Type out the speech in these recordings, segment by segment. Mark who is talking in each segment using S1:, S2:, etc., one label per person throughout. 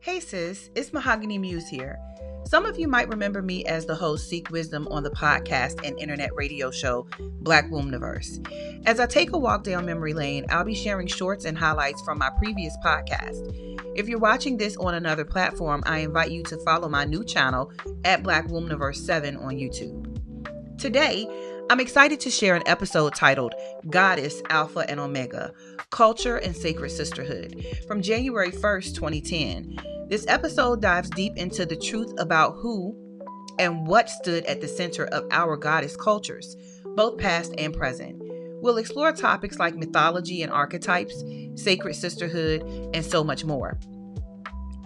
S1: Hey sis, it's Mahogany Muse here. Some of you might remember me as the host Seek Wisdom on the podcast and internet radio show Black Womniverse. As I take a walk down memory lane, I'll be sharing shorts and highlights from my previous podcast. If you're watching this on another platform, I invite you to follow my new channel at Black Womniverse 7 on YouTube. Today, I'm excited to share an episode titled Goddess, Alpha and Omega, Culture and Sacred Sisterhood from January 1st, 2010. This episode dives deep into the truth about who and what stood at the center of our goddess cultures, both past and present. We'll explore topics like mythology and archetypes, sacred sisterhood, and so much more.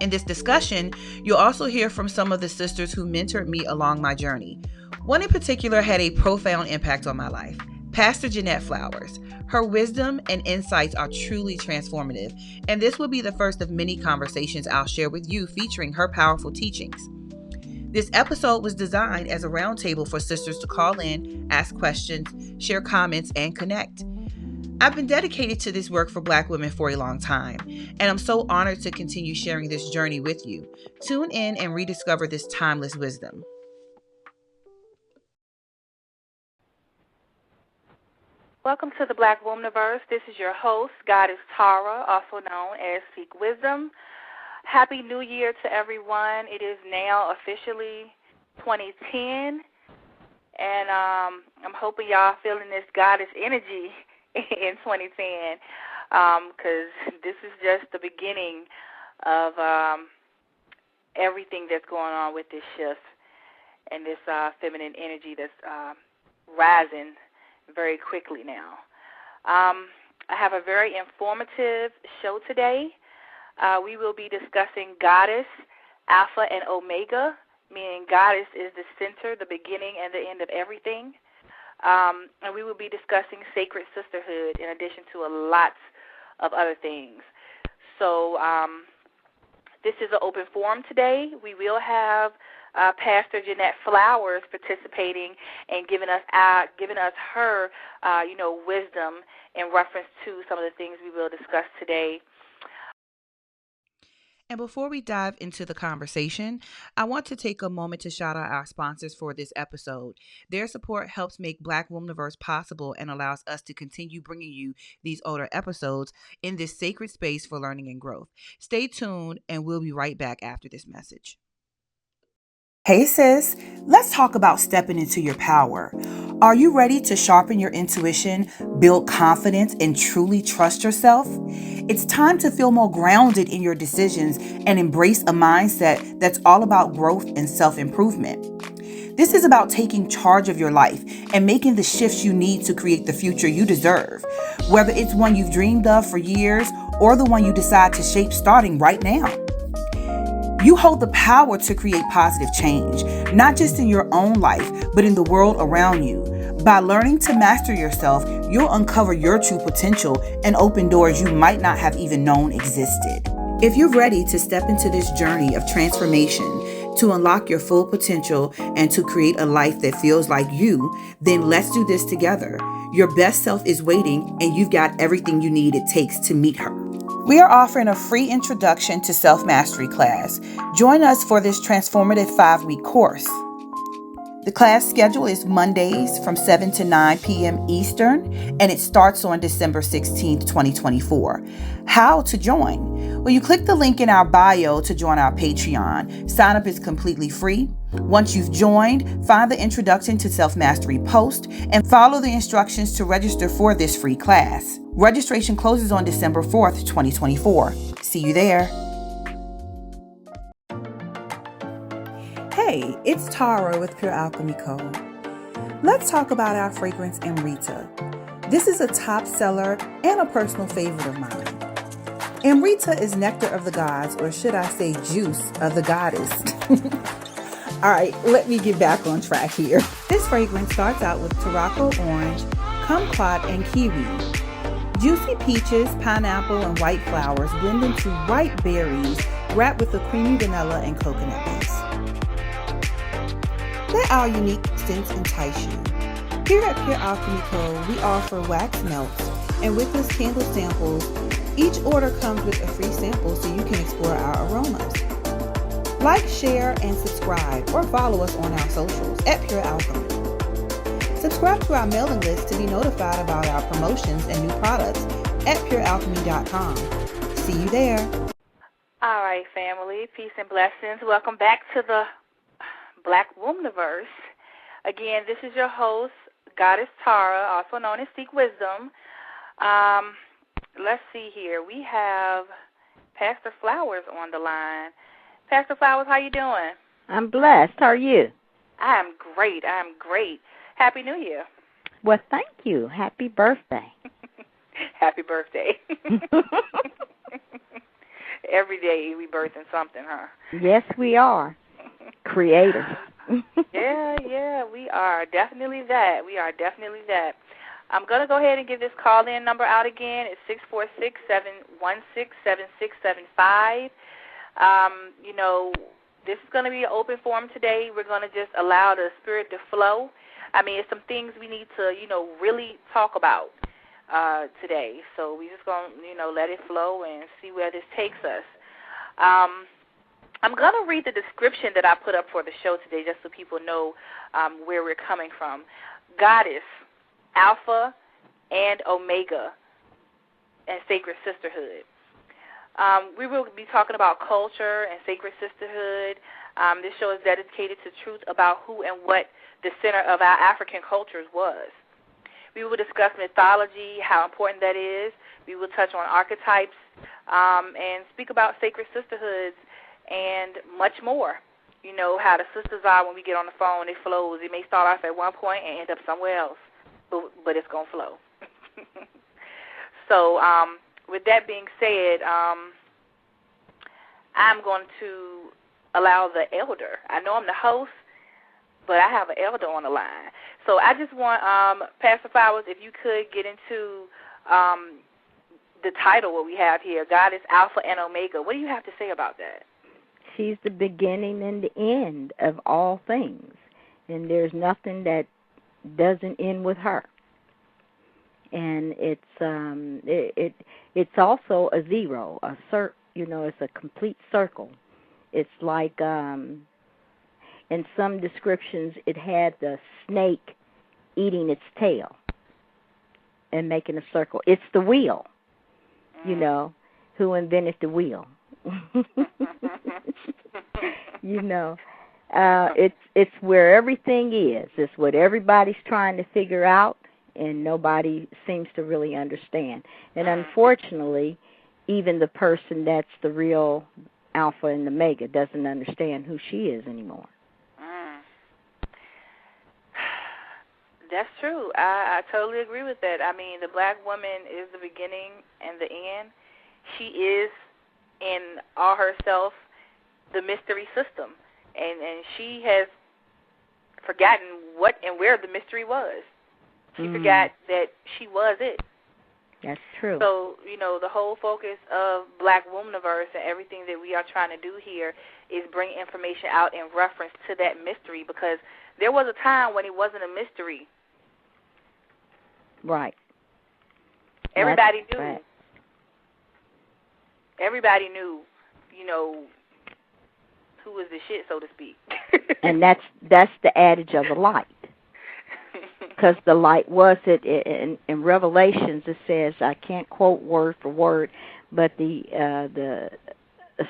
S1: In this discussion, you'll also hear from some of the sisters who mentored me along my journey. One in particular had a profound impact on my life, Pastor Jeanette Flowers. Her wisdom and insights are truly transformative, and this will be the first of many conversations I'll share with you featuring her powerful teachings. This episode was designed as a roundtable for sisters to call in, ask questions, share comments, and connect. I've been dedicated to this work for Black women for a long time, and I'm so honored to continue sharing this journey with you. Tune in and rediscover this timeless wisdom.
S2: Welcome to the Black Womniverse. This is your host, Goddess Tara, also known as Seek Wisdom. Happy New Year to everyone. It is now officially 2010, and I'm hoping y'all feeling this goddess energy in 2010, because this is just the beginning of everything that's going on with this shift and this feminine energy that's rising very quickly now. I have a very informative show today. We will be discussing Goddess, Alpha, and Omega, meaning Goddess is the center, the beginning, and the end of everything. And we will be discussing Sacred Sisterhood in addition to a lot of other things. So this is an open forum today. We will have Pastor Jeanette Flowers participating and giving us her, wisdom in reference to some of the things we will discuss today.
S1: And before we dive into the conversation, I want to take a moment to shout out our sponsors for this episode. Their support helps make Black Womniverse possible and allows us to continue bringing you these older episodes in this sacred space for learning and growth. Stay tuned, and we'll be right back after this message.
S3: Hey sis, let's talk about stepping into your power. Are you ready to sharpen your intuition, build confidence, and truly trust yourself? It's time to feel more grounded in your decisions and embrace a mindset that's all about growth and self-improvement. This is about taking charge of your life and making the shifts you need to create the future you deserve, whether it's one you've dreamed of for years or the one you decide to shape starting right now. You hold the power to create positive change, not just in your own life, but in the world around you. By learning to master yourself, you'll uncover your true potential and open doors you might not have even known existed. If you're ready to step into this journey of transformation, to unlock your full potential and to create a life that feels like you, then let's do this together. Your best self is waiting, and you've got everything you need it takes to meet her. We are offering a free introduction to self-mastery class. Join us for this transformative 5-week course. The class schedule is Mondays from 7 to 9 p.m. Eastern, and it starts on December 16th, 2024. How to join? Well, you click the link in our bio to join our Patreon. Sign up is completely free. Once you've joined, find the Introduction to Self-Mastery post and follow the instructions to register for this free class. Registration closes on December 4th, 2024. See you there. Hey, it's Tara with Pure Alchemy Co. Let's talk about our fragrance Amrita. This is a top seller and a personal favorite of mine. Amrita is nectar of the gods, or should I say juice of the goddess. All right, let me get back on track here. This fragrance starts out with Tarako orange, kumquat, and kiwi. Juicy peaches, pineapple, and white flowers blend into ripe berries wrapped with a creamy vanilla and coconut base. Let our unique scents entice you. Here at Pure Alchemy Co., we offer wax melts and wickless candle samples. Each order comes with a free sample so you can explore our aromas. Like, share, and subscribe, or follow us on our socials at Pure Alchemy. Subscribe to our mailing list to be notified about our promotions and new products at purealchemy.com. See you there.
S2: All right, family. Peace and blessings. Welcome back to the Black Wombniverse. Again, this is your host, Goddess Tara, also known as Seek Wisdom. Let's see here. We have Pastor Flowers on the line. Pastor Flowers, how you doing?
S4: I'm blessed. How are you?
S2: I am great. Happy New Year.
S4: Well, thank you. Happy birthday.
S2: Happy birthday. Every day we birthing something, huh?
S4: Yes, we are. Creators.
S2: Yeah, we are definitely that. I'm going to go ahead and give this call-in number out again. It's 646-716-7675. This is going to be an open forum today. We're going to just allow the spirit to flow. I mean, it's some things we need to, really talk about today. So we're just going to, let it flow and see where this takes us. I'm going to read the description that I put up for the show today just so people know where we're coming from. Goddess, Alpha, and Omega, and Sacred Sisterhood. We will be talking about culture and Sacred Sisterhood. This show is dedicated to truth about who and what the center of our African cultures was. We will discuss mythology, how important that is. We will touch on archetypes and speak about Sacred Sisterhoods and much more. You know how the sisters are when we get on the phone, it flows. It may start off at one point and end up somewhere else, but it's going to flow. So with that being said, I'm going to allow the elder. I know I'm the host, but I have an elder on the line. So I just want Pastor Flowers, if you could get into the title what we have here, Goddess, Alpha, and Omega. What do you have to say about that?
S4: She's the beginning and the end of all things, and there's nothing that doesn't end with her. And it's also a zero, it's a complete circle. It's like in some descriptions it had the snake eating its tail and making a circle. It's the wheel, who invented the wheel. It's where everything is. It's what everybody's trying to figure out, and nobody seems to really understand. And unfortunately, even the person that's the real Alpha and Omega doesn't understand who she is anymore.
S2: That's true. I totally agree with that. I mean, the black woman is the beginning and the end. She is, in all herself, the mystery system. And she has forgotten what and where the mystery was. She forgot that she was it.
S4: That's true.
S2: So, the whole focus of Black Wombniverse and everything that we are trying to do here is bring information out in reference to that mystery, because there was a time when it wasn't a mystery.
S4: Right.
S2: Everybody knew.
S4: Right.
S2: Everybody knew, who was the shit, so to speak.
S4: And that's the adage of the light. Because the light was it in Revelations. It says, I can't quote word for word, but the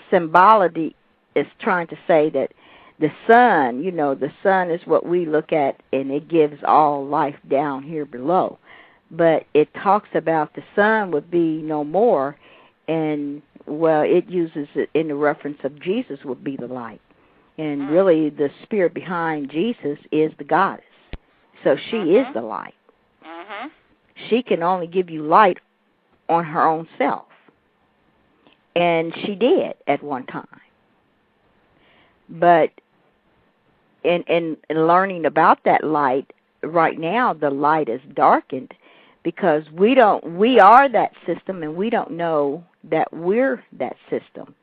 S4: symbology is trying to say that the sun, the sun is what we look at, and it gives all life down here below. But it talks about the sun would be no more, and it uses it in the reference of Jesus would be the light, and really the spirit behind Jesus is the goddess. So she is the light. She can only give you light on her own self. And she did at one time. But in learning about that light, right now the light is darkened because we are that system, and we don't know that we're that system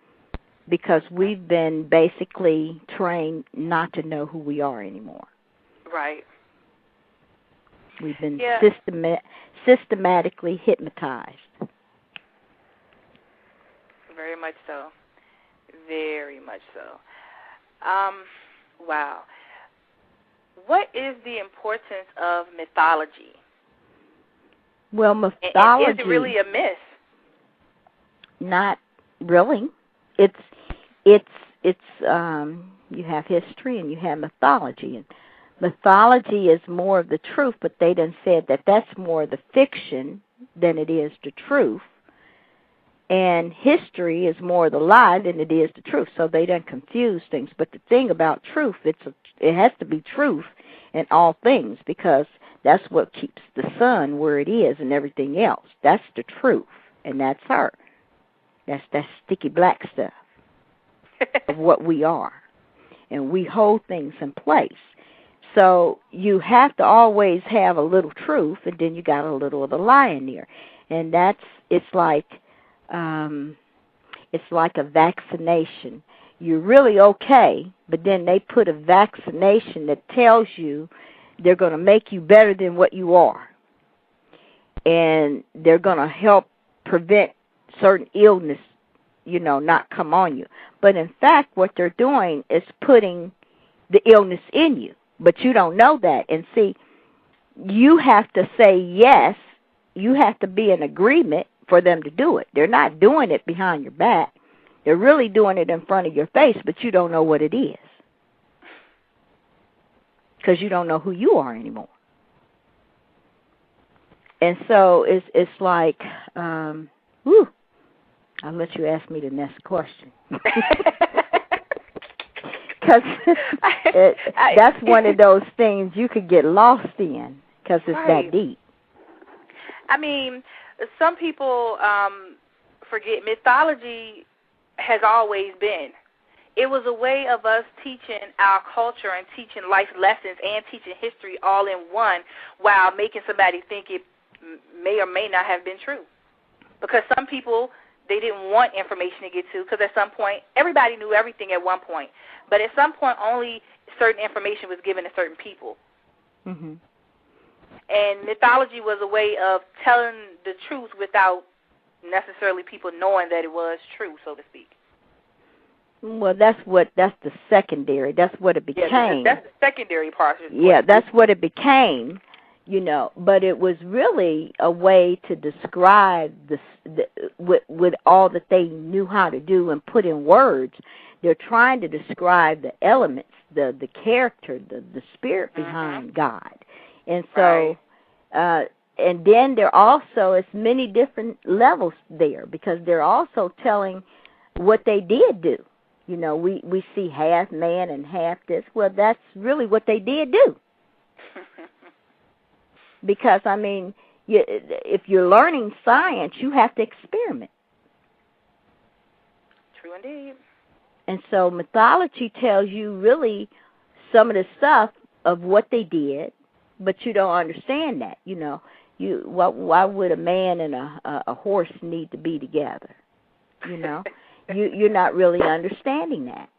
S4: because we've been basically trained not to know who we are anymore.
S2: Right.
S4: We've been systematically hypnotized.
S2: Very much so. Very much so. Wow. What is the importance of mythology?
S4: Well, mythology...
S2: And is it really a myth?
S4: Not really. It's you have history and you have mythology, and mythology is more of the truth, but they done said that that's more the fiction than it is the truth, and history is more the lie than it is the truth, so they done confuse things. But the thing about truth, it has to be truth in all things, because that's what keeps the sun where it is and everything else. That's the truth, and that's her. That's that sticky black stuff of what we are. And we hold things in place. So you have to always have a little truth, and then you got a little of the lie in there. And it's like a vaccination. You're really okay, but then they put a vaccination that tells you they're going to make you better than what you are. And they're going to help prevent certain illness, not come on you. But in fact, what they're doing is putting the illness in you. But you don't know that. And see, you have to say yes. You have to be in agreement for them to do it. They're not doing it behind your back. They're really doing it in front of your face, but you don't know what it is. Because you don't know who you are anymore. And so it's like, I'll let you ask me the next question. Because that's one of those things you could get lost in, because it's that deep.
S2: I mean, some people forget mythology has always been. It was a way of us teaching our culture and teaching life lessons and teaching history all in one, while making somebody think it may or may not have been true. Because some people, they didn't want information to get to, because at some point, everybody knew everything at one point. But at some point, only certain information was given to certain people.
S4: Mm-hmm.
S2: And mythology was a way of telling the truth without necessarily people knowing that it was true, so to speak.
S4: Well, that's the secondary. That's what it became.
S2: Yeah, that's the secondary part.
S4: Yeah, that's what it became, But it was really a way to describe with all that they knew how to do and put in words. They're trying to describe the elements, the character, the spirit behind God. And so, and then there also is many different levels there, because they're also telling what they did do. We see half man and half this. Well, that's really what they did do. Because, I mean, if you're learning science, you have to experiment.
S2: True indeed. And
S4: so mythology tells you really some of the stuff of what they did, but you don't understand that. Why would a man and a horse need to be together? You're not really understanding that.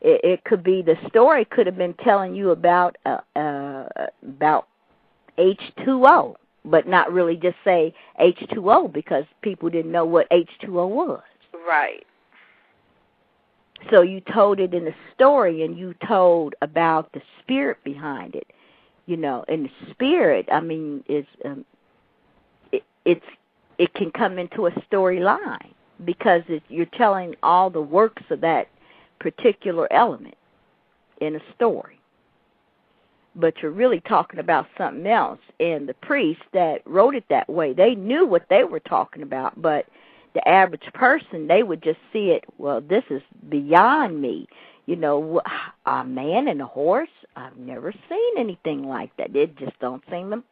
S4: It could be, the story could have been telling you about H2O, but not really just say H2O, because people didn't know what H2O was.
S2: Right.
S4: So you told it in a story, and you told about the spirit behind it. And the spirit, I mean, is it can come into a storyline, because you're telling all the works of that particular element in a story. But you're really talking about something else. And the priests that wrote it that way, they knew what they were talking about, but the average person, they would just see it, well, this is beyond me. A man and a horse, I've never seen anything like that. It just don't seem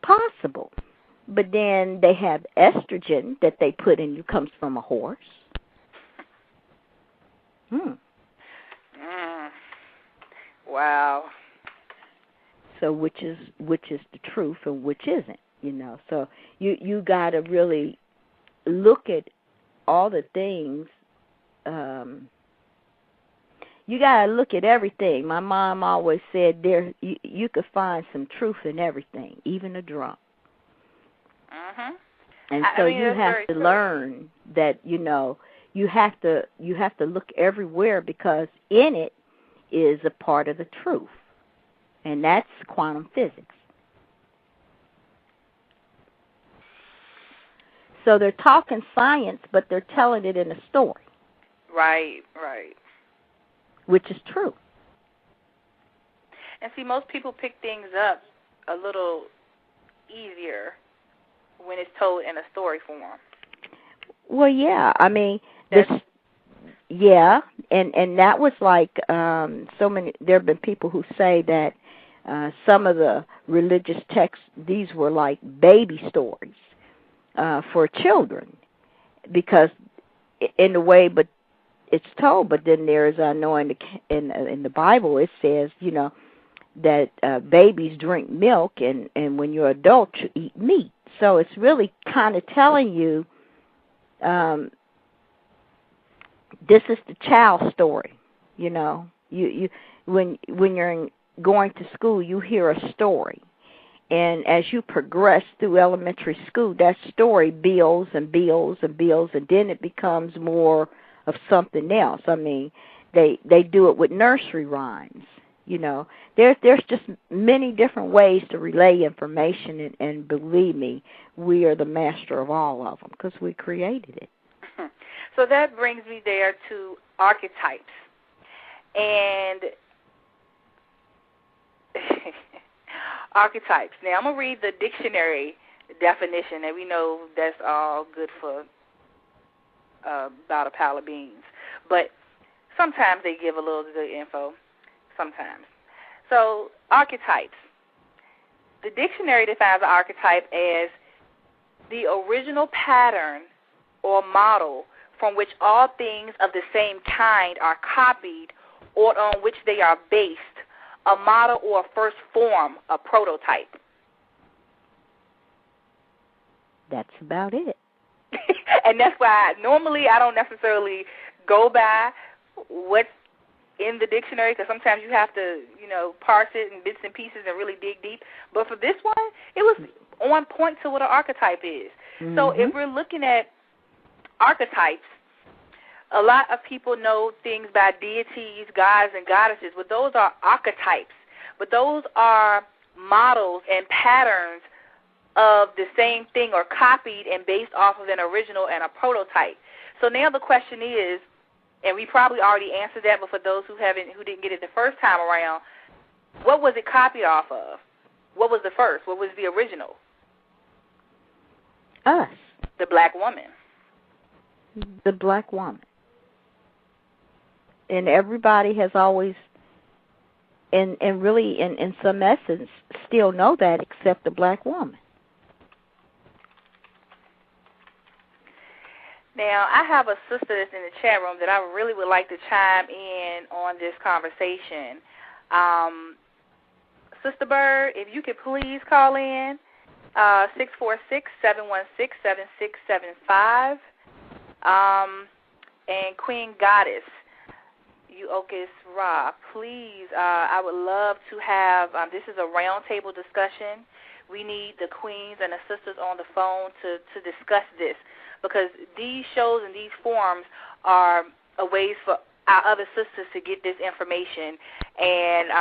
S4: possible. But then they have estrogen that they put in you, comes from a horse.
S2: Wow.
S4: So which is the truth and which isn't, So you got to really look at all the things. You got to look at everything. My mom always said you could find some truth in everything, even a drunk.
S2: Mm-hmm.
S4: And so you have to learn that, you have to look everywhere, because in it is a part of the truth, and that's quantum physics. So they're talking science, but they're telling it in a story.
S2: Right.
S4: Which is true.
S2: And see, most people pick things up a little easier when it's told in a story form.
S4: Well, yeah. I mean, and that was like so many. There have been people who say that some of the religious texts, these were like baby stories for children, because in a way, but it's told. But then there is, I know in the Bible it says, that babies drink milk, and when you're adult you eat meat. So it's really kind of telling you, this is the child story. You when you're going to school, you hear a story, and as you progress through elementary school, that story builds and builds and builds, and then it becomes more of something else. I mean, they do it with nursery rhymes. There's just many different ways to relay information, and believe me, we are the master of all of them because we created it.
S2: So that brings me there to archetypes. And archetypes. Now, I'm going to read the dictionary definition, and we know that's all good for about a pile of beans. But sometimes they give a little good info, sometimes. So, archetypes. The dictionary defines an archetype as the original pattern or model from which all things of the same kind are copied or on which they are based, a model or a first form, a prototype.
S4: That's about it.
S2: And that's why normally I don't necessarily go by what's in the dictionary, because sometimes you have to, parse it in bits and pieces and really dig deep. But for this one, it was on point to what an archetype is. Mm-hmm. So if we're looking at archetypes, a lot of people know things by deities, gods, and goddesses, but those are archetypes. But those are models and patterns of the same thing, or copied and based off of an original and a prototype. So now the question is, and we probably already answered that, but for those who didn't get it the first time around, what was it copied off of? What was the first? What was the original?
S4: Us.
S2: The black woman.
S4: The black woman. And everybody has always, and really in some essence, still know that, except the black woman.
S2: Now, I have a sister that's in the chat room that I really would like to chime in on this conversation. Sister Bird, if you could please call in, 646-716-7675. And Queen Goddess, Uokis Ra, please, I would love to have, this is a roundtable discussion. We need the queens and the sisters on the phone to discuss this, because these shows and these forums are a ways for our other sisters to get this information. And,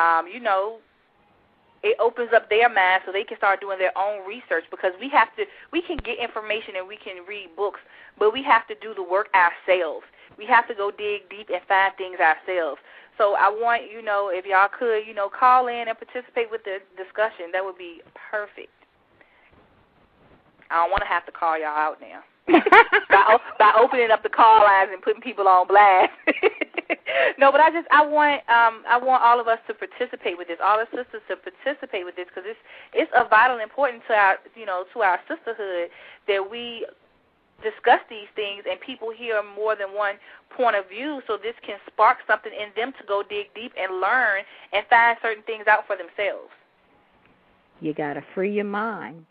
S2: it opens up their minds so they can start doing their own research, because we can get information and we can read books, but we have to do the work ourselves. We have to go dig deep and find things ourselves. So I want, if y'all could, call in and participate with the discussion. That would be perfect. I don't want to have to call y'all out now by opening up the call lines and putting people on blast. No, but I want all of us to participate with this, all the sisters to participate with this, because it's of vital importance to our to our sisterhood that we discuss these things and people hear more than one point of view, so this can spark something in them to go dig deep and learn and find certain things out for themselves.
S4: You got to free your mind.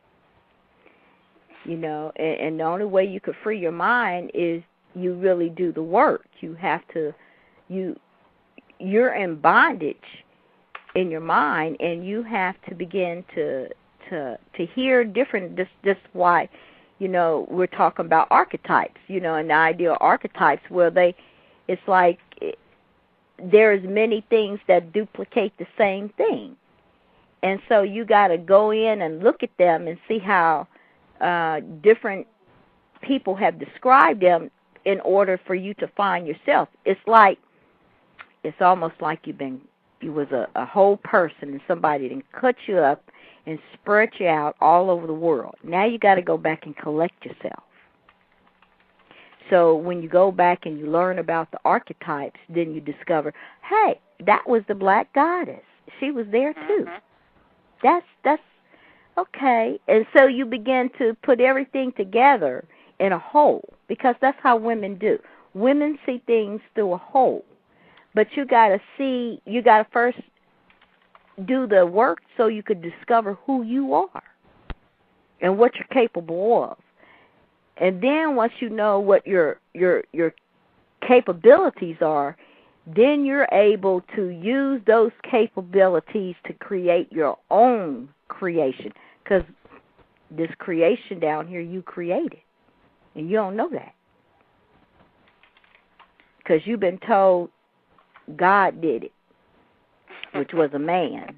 S4: And the only way you could free your mind is you really do the work. You have to, you're in bondage in your mind, and you have to begin to hear different. This why, we're talking about archetypes, and the idea of archetypes, well, it's like there's many things that duplicate the same thing. And so you got to go in and look at them and see how different people have described them in order for you to find yourself. It's almost like you was a whole person and somebody didn't cut you up and spread you out all over the world. Now you got to go back and collect yourself. So when you go back and you learn about the archetypes, then you discover, hey, that was the black goddess. She was there too. That's okay. And so you begin to put everything together in a whole, because that's how women do. Women see things through a whole. But you got to first do the work so you could discover who you are and what you're capable of. And then once you know what your capabilities are, then you're able to use those capabilities to create your own creation. Because this creation down here, you created. And you don't know that. Because you've been told God did it, which was a man.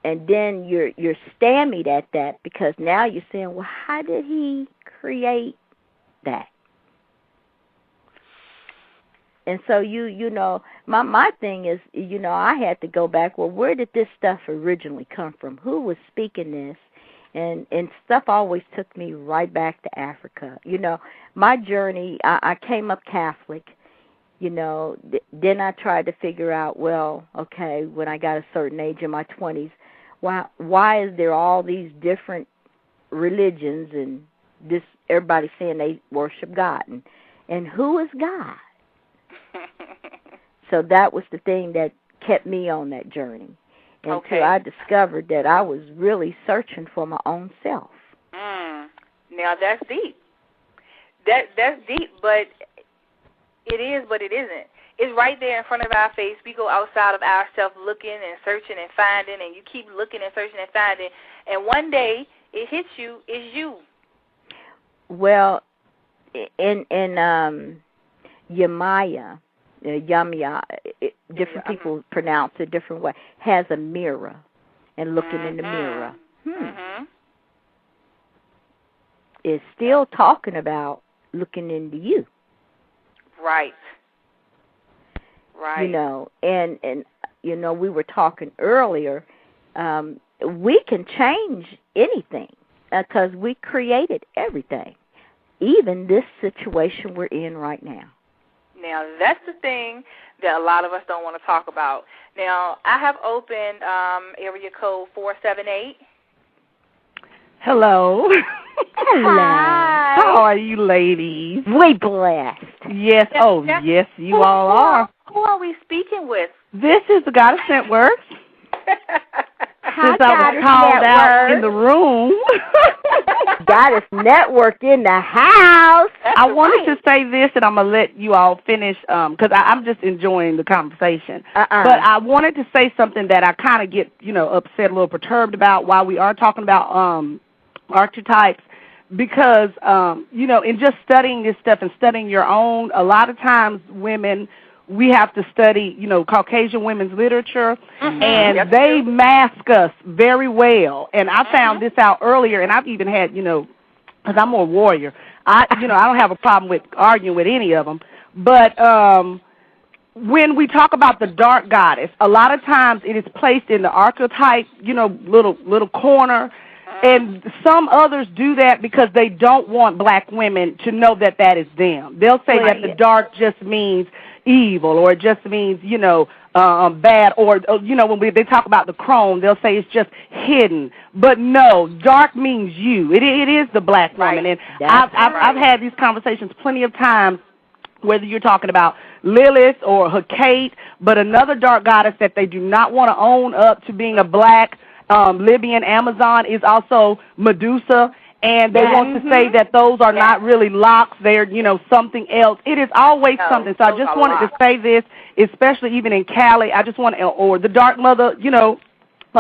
S4: And then you're stymied at that, because now you're saying, well, how did he create that? And so my thing is, I had to go back, well, where did this stuff originally come from? Who was speaking this? And stuff always took me right back to Africa. My journey, I came up Catholic. Then I tried to figure out, well, okay, when I got a certain age in my 20s, why is there all these different religions and this everybody saying they worship God, and who is God? So that was the thing that kept me on that journey until I discovered that I was really searching for my own self.
S2: Now that's deep. That's deep, but it is, but it isn't. It's right there in front of our face. We go outside of ourselves looking and searching and finding, and you keep looking and searching and finding, and one day it hits you, it's you.
S4: Well, in Yamaya, different people pronounce it different way, has a mirror, and looking in the mirror. Is still talking about looking into you.
S2: Right.
S4: And we were talking earlier, we can change anything because we created everything, even this situation we're in right now.
S2: Now, that's the thing that a lot of us don't want to talk about. Now, I have opened area code 478.
S5: Hello.
S4: Hello.
S2: Hi.
S5: How are you, ladies?
S4: We blessed.
S5: Yes. Yes, you all are.
S2: Who are we speaking with?
S5: This is the Goddess Network. Since I was
S4: Goddess
S5: called
S4: Network.
S5: out in the room.
S4: Goddess Network in the house.
S5: I wanted to say this, and I'm going to let you all finish, because I'm just enjoying the conversation. But I wanted to say something that I kind of get, upset, a little perturbed about while we are talking about archetypes, because, in just studying this stuff and studying your own, a lot of times women, we have to study, Caucasian women's literature, and they mask us very well. And I found this out earlier, and I've even had, because I'm more warrior, I don't have a problem with arguing with any of them. But when we talk about the dark goddess, a lot of times it is placed in the archetype, little corner. And some others do that because they don't want black women to know that that is them. They'll say that the dark just means evil, or it just means, bad, or, when they talk about the chrome, they'll say it's just hidden. But no, dark means you. It is the black woman. And I've had these conversations plenty of times, whether you're talking about Lilith or Hecate, but another dark goddess that they do not want to own up to being a black Libyan Amazon is also Medusa, and they want to say that those are not really locks, they're, something else. It is always something. So I just wanted to say this, especially even in Cali. I just want to, or the Dark Mother,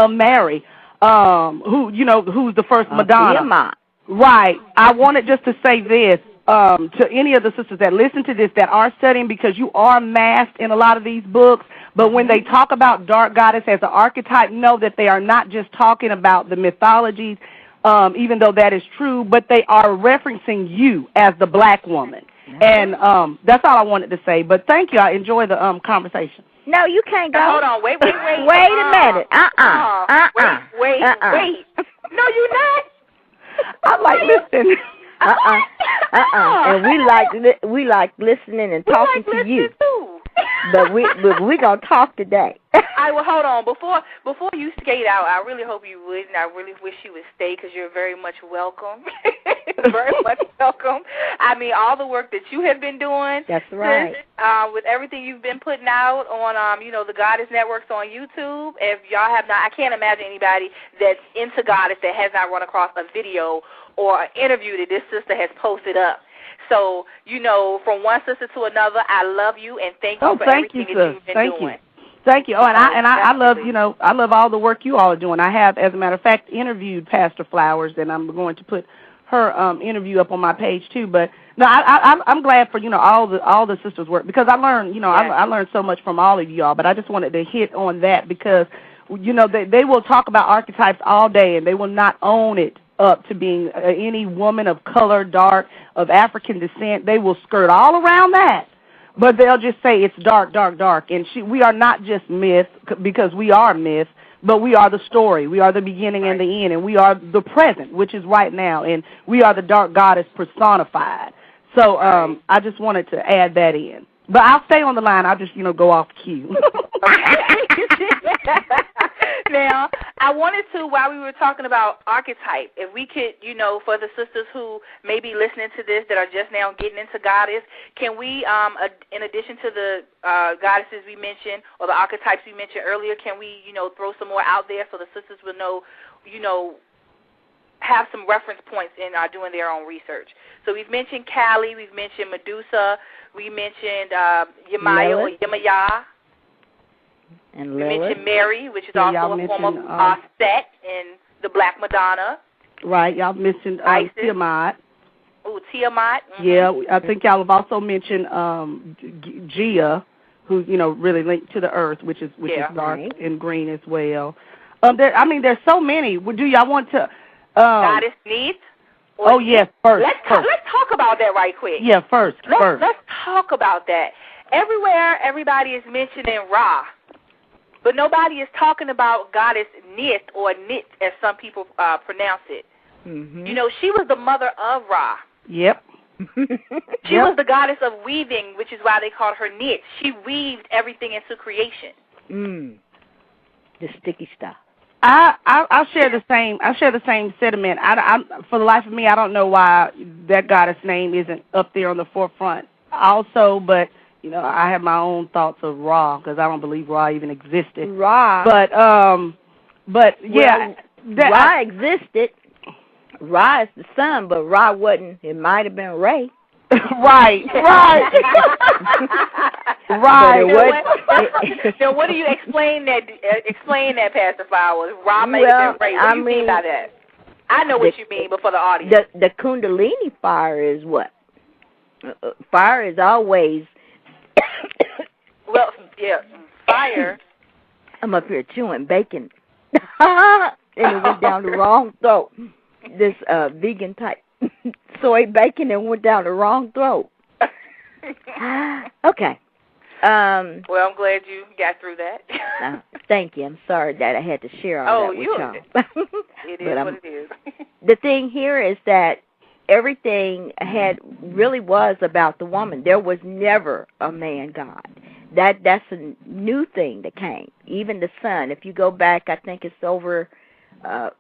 S5: Mary, who's the first Madonna. Right. I wanted just to say this to any of the sisters that listen to this that are studying, because you are masked in a lot of these books, but when they talk about dark goddess as an archetype, know that they are not just talking about the mythologies, even though that is true, but they are referencing you as the black woman. And that's all I wanted to say. But thank you. I enjoy the conversation.
S4: No, you can't go.
S2: Hold on. Wait.
S4: Wait a minute.
S2: Wait. No, you're not.
S5: I like listening.
S4: And we like listening and talking to you.
S2: Too.
S4: But we gonna talk today.
S2: Well, hold on. Before you skate out, I really hope you would, and I really wish you would stay because you're very much welcome. Very much welcome. I mean, all the work that you have been doing.
S4: That's right.
S2: With everything you've been putting out on, the Goddess Networks on YouTube. If y'all have not, I can't imagine anybody that's into Goddess that has not run across a video or an interview that this sister has posted up. So, from one sister to another, I love you and thank you for everything that you've been doing.
S5: Thank you. Oh, and I love, I love all the work you all are doing. I have, as a matter of fact, interviewed Pastor Flowers, and I'm going to put her interview up on my page too. But no, I'm glad for all the sisters' work, because I learned I learned so much from all of y'all. But I just wanted to hit on that because they will talk about archetypes all day, and they will not own it up to being any woman of color, dark, of African descent. They will skirt all around that, but they'll just say it's dark, dark, dark. And we are not just myth, because we are myth, but we are the story. We are the beginning and the end, and we are the present, which is right now, and we are the dark goddess personified. So I just wanted to add that in. But I'll stay on the line. I'll just, go off cue.
S2: Now, I wanted to, while we were talking about archetype, if we could, for the sisters who may be listening to this that are just now getting into Goddess, can we, in addition to the goddesses we mentioned or the archetypes we mentioned earlier, can we, throw some more out there so the sisters will know, have some reference points in doing their own research? So we've mentioned Kali, we've mentioned Medusa, we mentioned Yemaya or Yemaya.
S4: And
S2: we mentioned Mary, which is also a form of Set in the Black Madonna.
S5: Right, y'all mentioned Tiamat.
S2: Oh, Tiamat. Mm-hmm.
S5: Yeah, I think y'all have also mentioned Gia, who's really linked to the earth, which is dark and green as well. There's so many. Do y'all want to?
S2: Goddess Neith.
S5: Yes, first.
S2: Let's talk about that right quick.
S5: Yeah, first.
S2: Let's talk about that. Everywhere, everybody is mentioning Ra. But nobody is talking about Goddess Neith, or Nit, as some people pronounce it. Mm-hmm. She was the mother of Ra.
S5: Yep.
S2: She was the goddess of weaving, which is why they called her Nit. She weaved everything into creation.
S4: The sticky stuff.
S5: I'll share the same. I'll share the same sentiment. I for the life of me, I don't know why that goddess name isn't up there on the forefront. Also, but. I have my own thoughts of Ra, because I don't believe Ra even existed.
S4: Ra.
S5: But yeah.
S4: Ra existed. Ra is the sun, but Ra wasn't. It might have been Ray.
S5: Right.
S2: So what do you explain that? Explain that, Pastor Flowers. Ra may have been Ray. What do you mean by that? I know what you mean, but for the audience.
S4: The Kundalini fire is what? Fire is always...
S2: Well, yeah, fire.
S4: I'm up here chewing bacon. And it went down the wrong throat. This vegan type soy bacon, and went down the wrong throat. Okay.
S2: Well, I'm glad you got through that.
S4: Thank you. I'm sorry that I had to share all that with y'all.
S2: It is what it is.
S4: The thing here is that everything really was about the woman. There was never a man god. That's a new thing that came. Even the sun. If you go back, I think it's over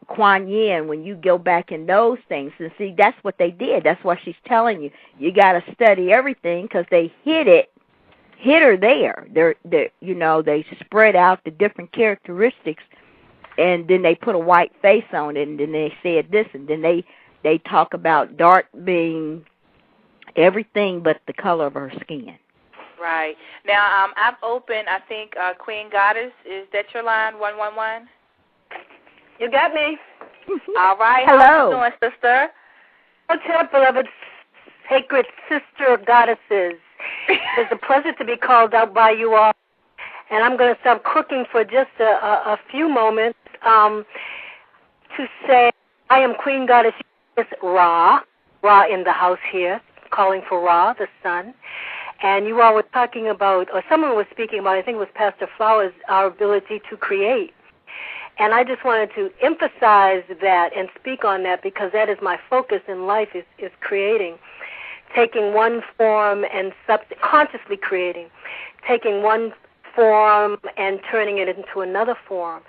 S4: Kuan Yin, when you go back in those things, and see, that's what they did. That's what she's telling you. You got to study everything, because they hid her there. They spread out the different characteristics, and then they put a white face on it, and then they said this, and then they talk about dark being everything but the color of her skin.
S2: Right. Now, I've opened, I think, Queen Goddess. Is that your line, 111?
S6: You got me.
S2: All right.
S4: Hello.
S2: How you doing, sister?
S6: beloved Sacred Sister Goddesses. It's a pleasure to be called out by you all. And I'm going to stop cooking for just a few moments to say I am Queen Goddess Ra in the house here, calling for Ra, the sun. And you all were talking about, or someone was speaking about, I think it was Pastor Flowers, our ability to create. And I just wanted to emphasize that and speak on that because that is my focus in life is creating, taking one form and consciously creating, taking one form and turning it into another form.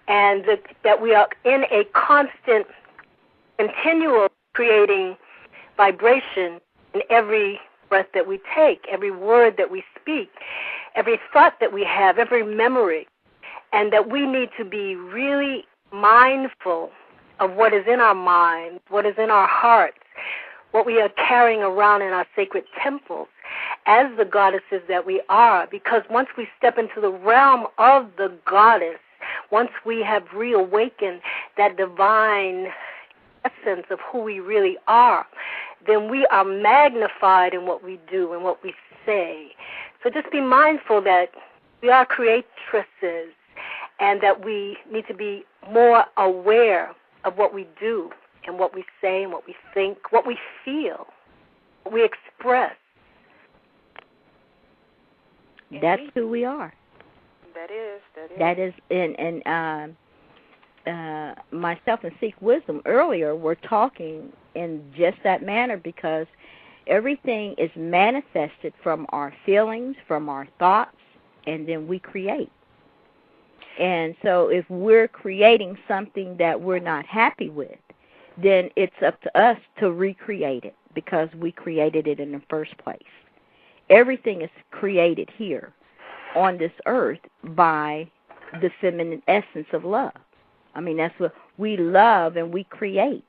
S6: And that we are in a constant, continual creating vibration in every breath that we take, every word that we speak, every thought that we have, every memory. And that we need to be really mindful of what is in our minds, what is in our hearts, what we are carrying around in our sacred temples as the goddesses that we are. Because once we step into the realm of the goddess, once we have reawakened that divine essence of who we really are, then we are magnified in what we do and what we say. So just be mindful that we are creatresses, and that we need to be more aware of what we do and what we say and what we think, what we feel, what we express.
S4: That's who we are.
S2: That is.
S4: And myself and Seek Wisdom earlier were talking in just that manner because everything is manifested from our feelings, from our thoughts, and then we create. And so if we're creating something that we're not happy with, then it's up to us to recreate it because we created it in the first place. Everything is created here on this earth by the feminine essence of love. I mean, that's what we love and we create.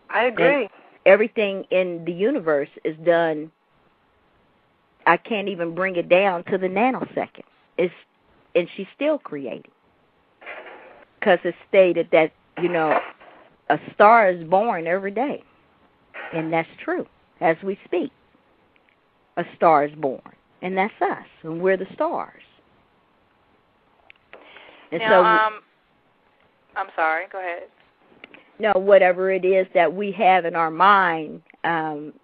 S6: I agree.
S4: And everything in the universe is done, I can't even bring it down to the nanosecond. And she's still creating. Because it's stated that, a star is born every day. And that's true. As we speak, a star is born. And that's us. And we're the stars. And
S2: now, I'm sorry. Go ahead.
S4: No, whatever it is that we have in our mind,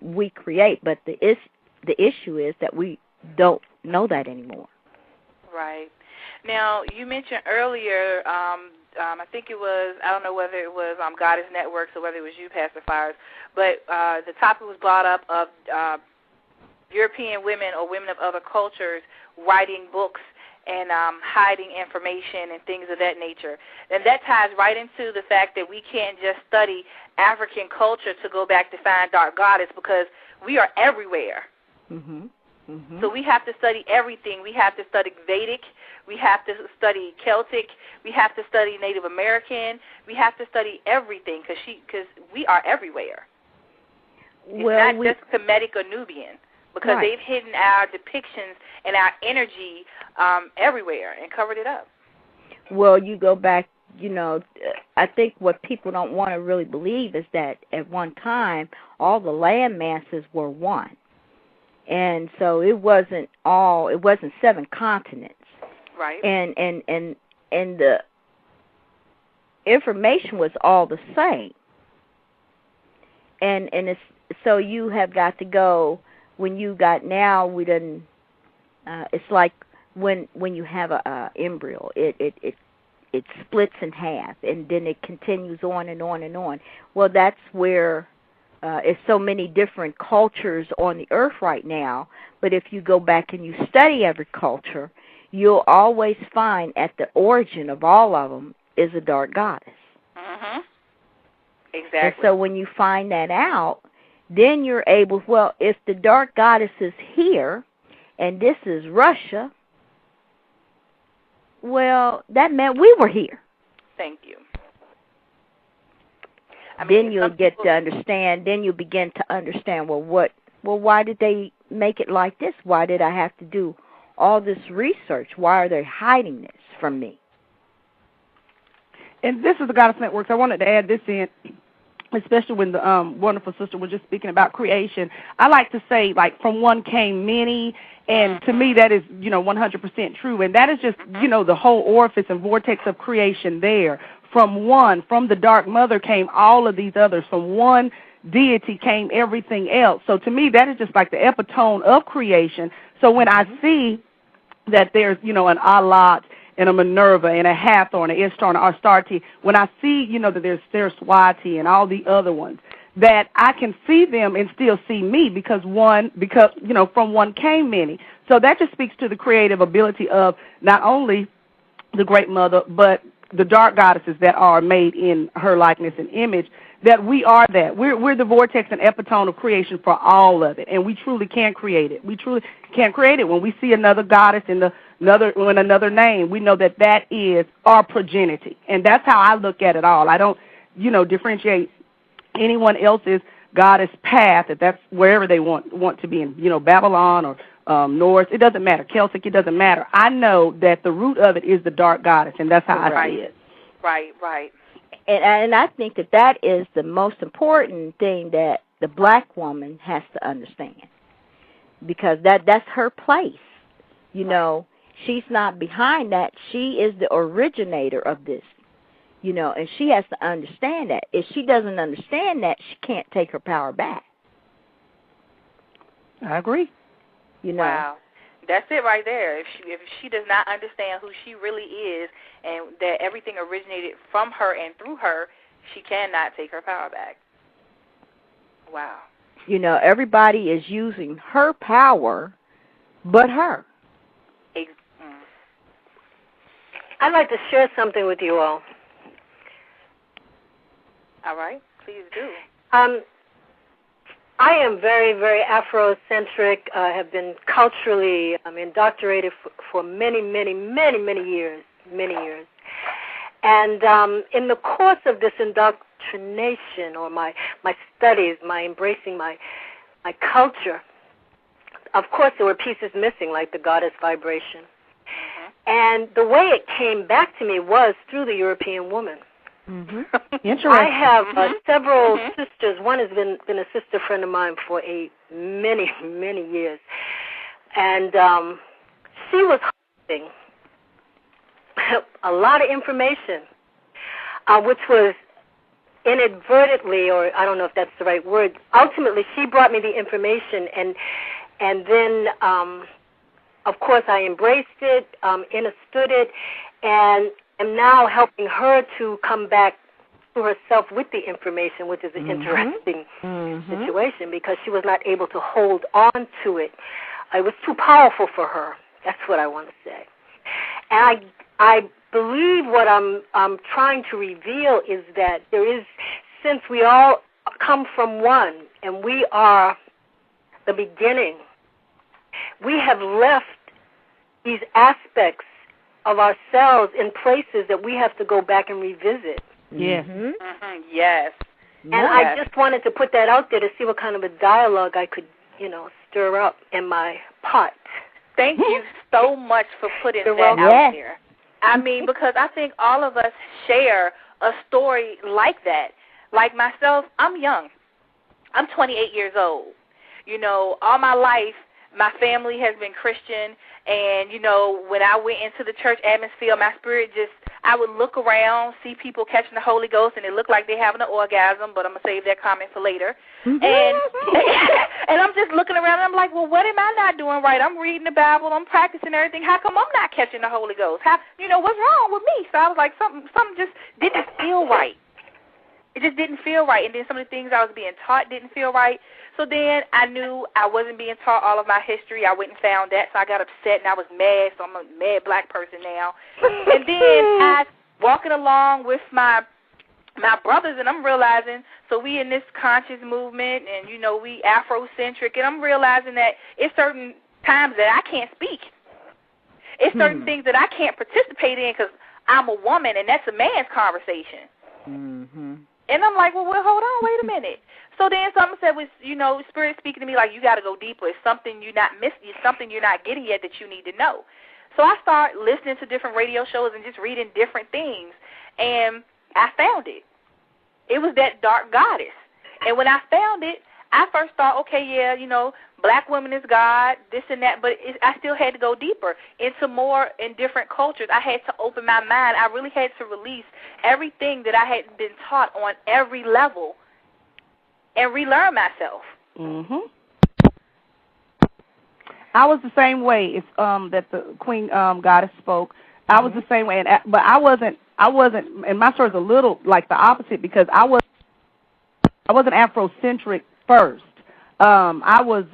S4: we create. But the issue is that we don't know that anymore.
S2: Right. Now, you mentioned earlier, I think it was, I don't know whether it was Goddess Networks or whether it was you, Pastor Flowers, but the topic was brought up of European women or women of other cultures writing books and hiding information and things of that nature. And that ties right into the fact that we can't just study African culture to go back to find Dark Goddess because we are everywhere.
S4: Mm-hmm. Mm-hmm.
S2: So we have to study everything. We have to study Vedic. We have to study Celtic. We have to study Native American. We have to study everything because we are everywhere. It's not just Kemetic or Nubian because they've hidden our depictions and our energy everywhere and covered it up.
S4: Well, you go back, I think what people don't want to really believe is that at one time all the land masses were one. And so it wasn't 7 continents.
S2: Right.
S4: And the information was all the same. And it's so you have got to go when you got now we didn't it's like when you have a embryo, it splits in half and then it continues on and on and on. Well, that's where it's so many different cultures on the earth right now, but if you go back and you study every culture, you'll always find at the origin of all of them is a dark goddess.
S2: Mm-hmm. Exactly.
S4: And so when you find that out, then you're able, well, if the dark goddess is here and this is Russia, well, that meant we were here.
S2: Thank you.
S4: Then you'll get to understand, then you'll begin to understand, why did they make it like this? Why did I have to do all this research? Why are they hiding this from me?
S5: And this is the Goddess Networks. I wanted to add this in. especially when the wonderful sister was just speaking about creation, I like to say, like, from one came many, and to me that is, 100% true. And that is just, the whole orifice and vortex of creation there. From the dark mother came all of these others. From one deity came everything else. So to me, that is just like the epitome of creation. So when I see that there's, an Alat and a Minerva and a Hathor and an Ishtar and an Astarte, when I see, that there's Saraswati and all the other ones, that I can see them and still see me because from one came many. So that just speaks to the creative ability of not only the Great Mother, but the dark goddesses that are made in her likeness and image, that we are that. We're the vortex and epitome of creation for all of it, and we truly can create it. We truly can create it. When we see another goddess in another name, we know that is our progeny, and that's how I look at it all. I don't, differentiate anyone else's goddess path, if that's wherever they want to be in, Babylon or Norse. It doesn't matter. Celtic, it doesn't matter. I know that the root of it is the dark goddess, and that's how I see it.
S2: Right.
S4: And I think that is the most important thing that the black woman has to understand, because that's her place. She's not behind that. She is the originator of this, and she has to understand that. If she doesn't understand that, she can't take her power back.
S5: I agree.
S2: Wow. That's it right there. If she does not understand who she really is and that everything originated from her and through her, she cannot take her power back. Wow.
S4: Everybody is using her power but her.
S6: I'd like to share something with you all.
S2: All right. Please do.
S6: I am very, very Afrocentric. I have been culturally indoctrinated for many, many, many, many years. And in the course of this indoctrination, or my studies, my embracing my culture, of course there were pieces missing, like the goddess vibration. And the way it came back to me was through the European woman.
S5: Interesting.
S6: I have several sisters. One has been a sister friend of mine for many, many years. And she was holding a lot of information, which was inadvertently, or I don't know if that's the right word, ultimately she brought me the information, and then, of course, I embraced it, understood it, and am now helping her to come back to herself with the information, which is an interesting situation, because she was not able to hold on to it. It was too powerful for her. That's what I want to say. And I believe what I'm trying to reveal is that there is, since we all come from one and we are the beginning, we have left these aspects of ourselves in places that we have to go back and revisit.
S5: Yes.
S2: Yes.
S6: And I just wanted to put that out there to see what kind of a dialogue I could, stir up in my pot.
S2: Thank you so much for putting that out there. I mean, because I think all of us share a story like that. Like myself, I'm young. I'm 28 years old. All my life, my family has been Christian, and, when I went into the church atmosphere, my spirit I would look around, see people catching the Holy Ghost, and it looked like they're having an orgasm, but I'm going to save that comment for later. And I'm just looking around, and I'm like, well, what am I not doing right? I'm reading the Bible, I'm practicing everything. How come I'm not catching the Holy Ghost? What's wrong with me? So I was like, something just didn't feel right. It just didn't feel right. And then some of the things I was being taught didn't feel right. So then I knew I wasn't being taught all of my history. I went and found that, so I got upset, and I was mad, so I'm a mad black person now. And then I walking along with my brothers, and I'm realizing, so we in this conscious movement, and, we Afrocentric, and I'm realizing that it's certain times that I can't speak. It's certain things that I can't participate in because I'm a woman, and that's a man's conversation. And I'm like, well, hold on, wait a minute. So then something said was, Spirit speaking to me like, you got to go deeper. It's something you're not missing. It's something you're not getting yet that you need to know. So I start listening to different radio shows and just reading different things, and I found it. It was that dark goddess. And when I found it, I first thought, okay, yeah, you know, black women is God, this and that, but I still had to go deeper into more in different cultures. I had to open my mind. I really had to release everything that I had been taught on every level and relearn myself.
S5: Mhm. I was the same way. It's that the Queen Goddess spoke. I was the same way, but I wasn't. And my story's a little like the opposite because I wasn't Afrocentric first. I was,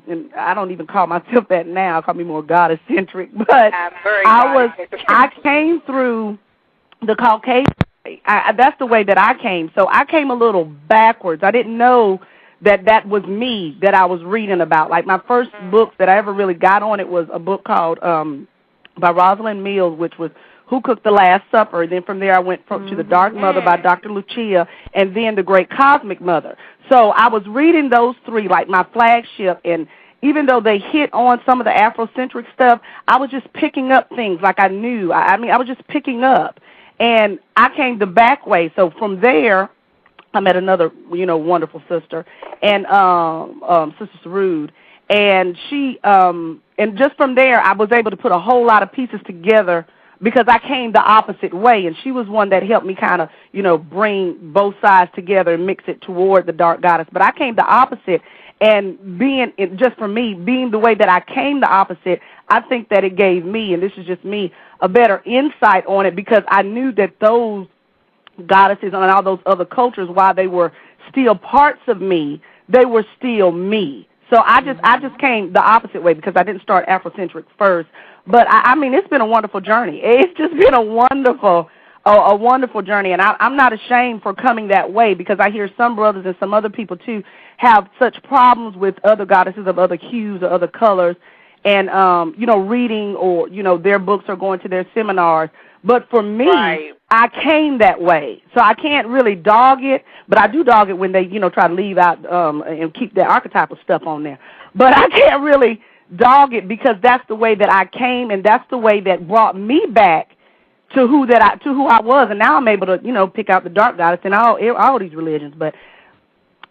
S5: and I don't even call myself that now. I call me more goddess-centric. But I came through the Caucasian way. That's the way that I came. So I came a little backwards. I didn't know that was me that I was reading about. Like my first book that I ever really got on it was a book called by Rosalind Mills, which was Who Cooked the Last Supper. And then from there I went to The Dark Mother by Dr. Lucia, and then The Great Cosmic Mother. So I was reading those three, like my flagship, and even though they hit on some of the Afrocentric stuff, I was just picking up things like I knew. I was just picking up. And I came the back way. So from there, I met another, wonderful sister, and Sister Sarud. And she, and just from there, I was able to put a whole lot of pieces together because I came the opposite way, and she was one that helped me kind of, bring both sides together and mix it toward the dark goddess. But I came the opposite, and just for me, being the way that I came the opposite, I think that it gave me, and this is just me, a better insight on it because I knew that those goddesses and all those other cultures, while they were still parts of me, they were still me. So I just came the opposite way because I didn't start Afrocentric first. But I mean, it's been a wonderful journey. It's just been a wonderful journey, and I'm not ashamed for coming that way because I hear some brothers and some other people too have such problems with other goddesses of other hues or other colors, and reading or their books or going to their seminars. But for me, I came that way, so I can't really dog it. But I do dog it when they try to leave out and keep their archetypal stuff on there. But I can't really dog it because that's the way that I came, and that's the way that brought me back to who I was, and now I'm able to pick out the dark goddess and all these religions. But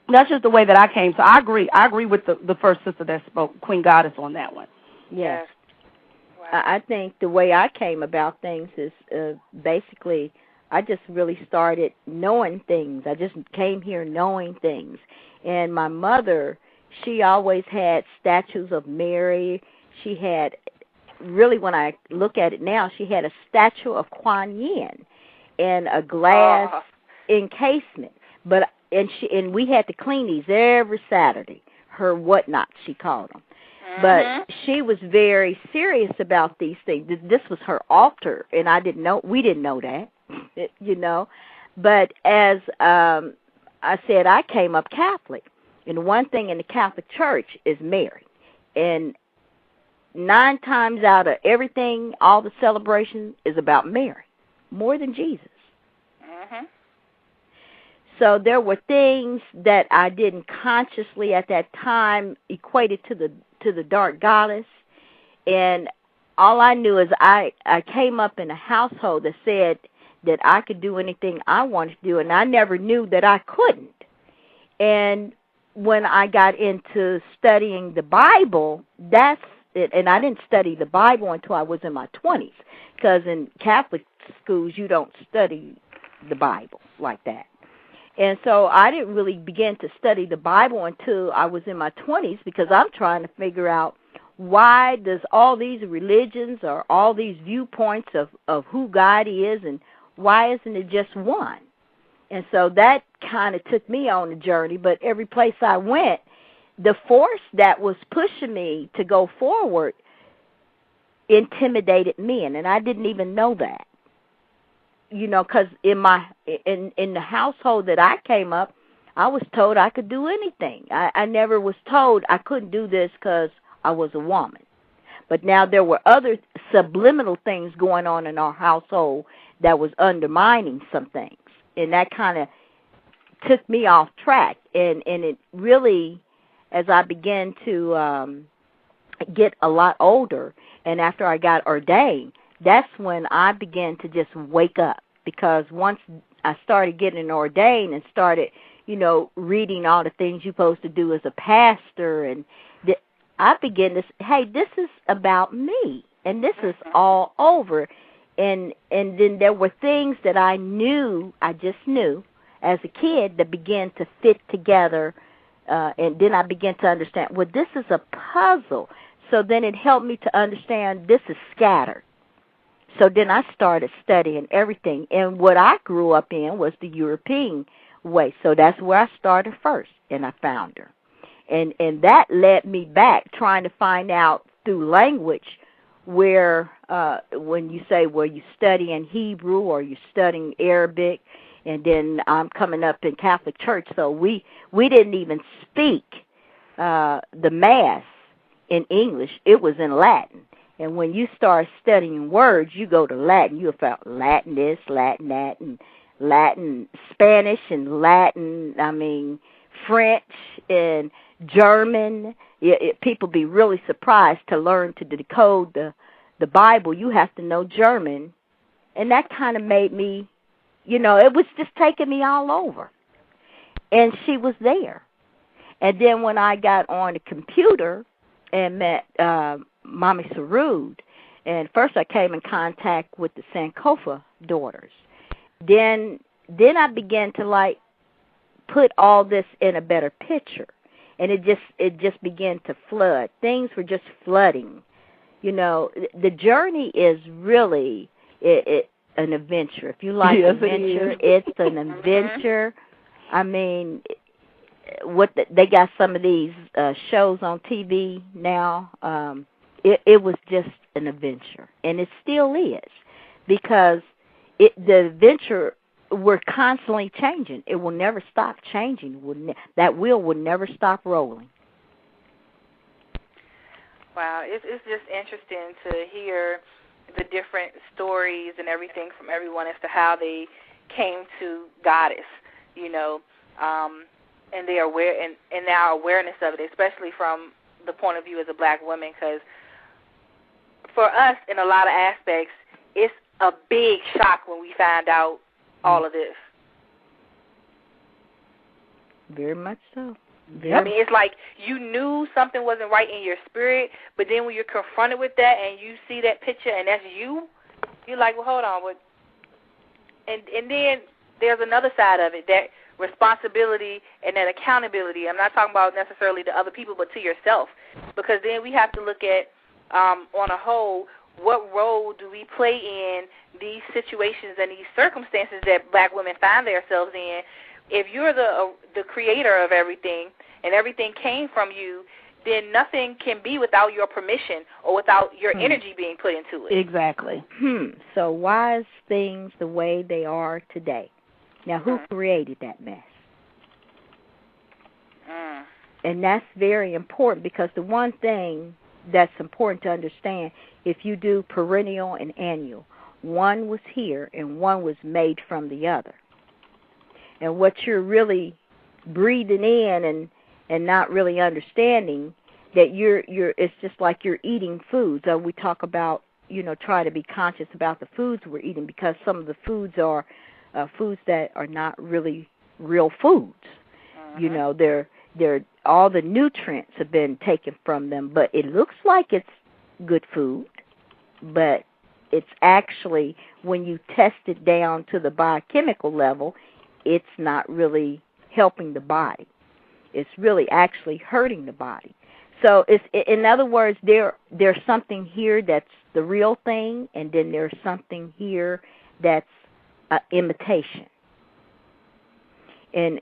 S5: that's just the way that I came. So I agree with the first sister that spoke, Queen Goddess, on that one.
S4: Yes. I think the way I came about things is basically I just really started knowing things. I just came here knowing things. And my mother, she always had statues of Mary. She had, really when I look at it now, she had a statue of Kuan Yin in a glass encasement. And we had to clean these every Saturday, her whatnot, she called them. But she was very serious about these things. This was her altar, and we didn't know that, But as I said, I came up Catholic, and one thing in the Catholic Church is Mary. And 9 times out of everything, all the celebration is about Mary, more than Jesus. So there were things that I didn't consciously at that time equated to the dark goddess, and all I knew is I came up in a household that said that I could do anything I wanted to do, and I never knew that I couldn't. And when I got into studying the Bible, that's it. And I didn't study the Bible until I was in my 20s, because in Catholic schools you don't study the Bible like that. And so I didn't really begin to study the Bible until I was in my 20s, because I'm trying to figure out why does all these religions or all these viewpoints of who God is, and why isn't it just one? And so that kind of took me on a journey. But every place I went, the force that was pushing me to go forward intimidated men, and I didn't even know that. Because in the household that I came up, I was told I could do anything. I never was told I couldn't do this because I was a woman. But now there were other subliminal things going on in our household that was undermining some things. And that kind of took me off track. And it really, as I began to get a lot older, and after I got ordained, that's when I began to just wake up, because once I started getting ordained and started, reading all the things you're supposed to do as a pastor, and I began to say, hey, this is about me, and this is all over. And then there were things that I just knew as a kid that began to fit together, and then I began to understand, well, this is a puzzle. So then it helped me to understand this is scattered. So then I started studying everything. And what I grew up in was the European way. So that's where I started first, and I found her. And that led me back trying to find out through language where when you say, well, you studying Hebrew or you studying Arabic, and then I'm coming up in Catholic Church, so we didn't even speak the Mass in English. It was in Latin. And when you start studying words, you go to Latin. You found Latin this, Latin that, and Latin Spanish, and French and German. People be really surprised to learn to decode the Bible. You have to know German. And that kind of made me, it was just taking me all over. And she was there. And then when I got on the computer and met Mommy Sarud, and first I came in contact with the Sankofa daughters. Then I began to put all this in a better picture, and it just began to flood. Things were just flooding. The journey is really an adventure. If you like adventure, it's an adventure. They got some of these shows on TV now. It was just an adventure, and it still is, because the adventure, we're constantly changing. It will never stop changing. That wheel will never stop rolling.
S2: Wow, it's just interesting to hear the different stories and everything from everyone as to how they came to Goddess, and their and our awareness of it, especially from the point of view as a black woman, because for us, in a lot of aspects, it's a big shock when we find out all of this.
S4: Very much so.
S2: It's like you knew something wasn't right in your spirit, but then when you're confronted with that and you see that picture and that's you're like, well, hold on. And then there's another side of it, that responsibility and that accountability. I'm not talking about necessarily to other people, but to yourself, because then we have to look at, on a whole, what role do we play in these situations and these circumstances that black women find themselves in? If you're the creator of everything and everything came from you, then nothing can be without your permission or without your energy being put into it.
S4: Exactly. So why is things the way they are today? Now, who created that mess? And that's very important, because the one thing that's important to understand, if you do perennial and annual, one was here and one was made from the other. And what you're really breathing in and not really understanding, that it's just like you're eating food. So we talk about, try to be conscious about the foods we're eating, because some of the foods are foods that are not really real foods. They're all the nutrients have been taken from them, but it looks like it's good food, but it's actually, when you test it down to the biochemical level, it's not really helping the body. It's really actually hurting the body. So in other words, there's something here that's the real thing, and then there's something here that's imitation. And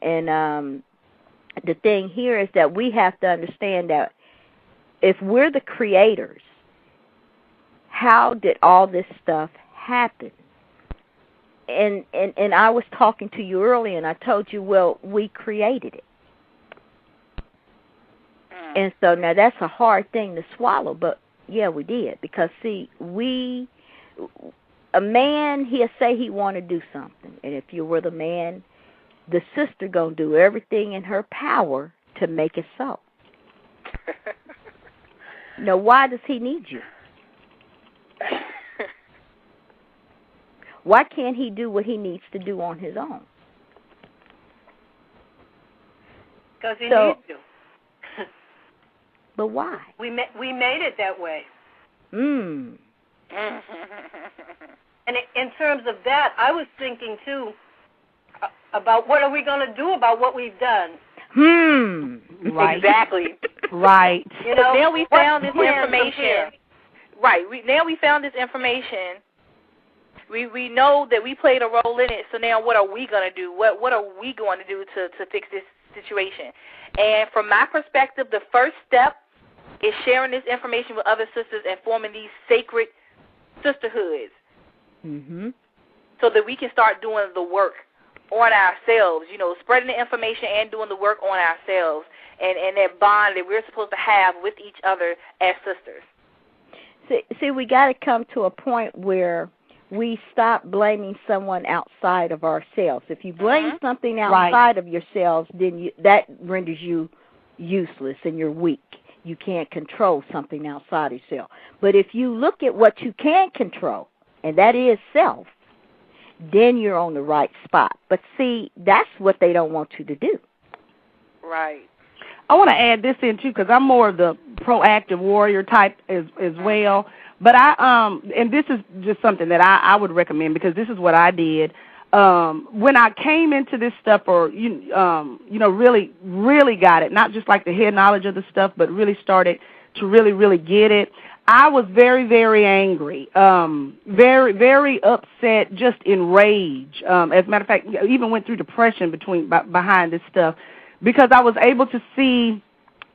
S4: the thing here is that we have to understand that if we're the creators, how did all this stuff happen? And I was talking to you earlier, and I told you, well, we created it. And so now that's a hard thing to swallow, but yeah, we did. Because, see, a man, he'll say he want to do something. And if you're with a man, the sister going to do everything in her power to make it so. Now, why does he need you? Why can't he do what he needs to do on his own?
S6: Because he needs to.
S4: But why?
S6: We made it that way.
S4: Mm.
S6: And in terms of that, I was thinking, too, about what are we going to do about what we've done.
S4: Right.
S2: Exactly.
S5: Right.
S2: You know, now we found this information. Right. Now we found this information. We know that we played a role in it, so now what are we going to do? What are we going to do to fix this situation? And from my perspective, the first step is sharing this information with other sisters and forming these sacred sisterhoods, so that we can start doing the work on ourselves, you know, spreading the information and doing the work on ourselves, and that bond that we're supposed to have with each other as sisters.
S4: See, we got to come to a point where we stop blaming someone outside of ourselves. If you blame something outside of yourselves, then that renders you useless and you're weak. You can't control something outside of yourself. But if you look at what you can control, and that is self, then you're on the right spot. But see, that's what they don't want you to do.
S2: Right.
S5: I want to add this in, too, because I'm more of the proactive warrior type as well. But and this is just something that I would recommend, because this is what I did. When I came into this stuff, or, really got it, not just like the head knowledge of the stuff, but really started to really get it, I was very, very angry, very, very upset, just enraged. As a matter of fact, I even went through depression behind this stuff, because I was able to see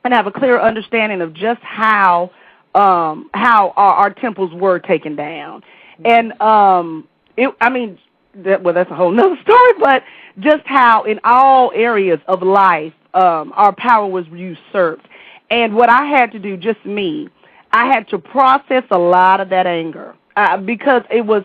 S5: and have a clear understanding of just how our temples were taken down. And that's a whole nother story, but just how in all areas of life our power was usurped. And what I had to do, just me, I had to process a lot of that anger, because it was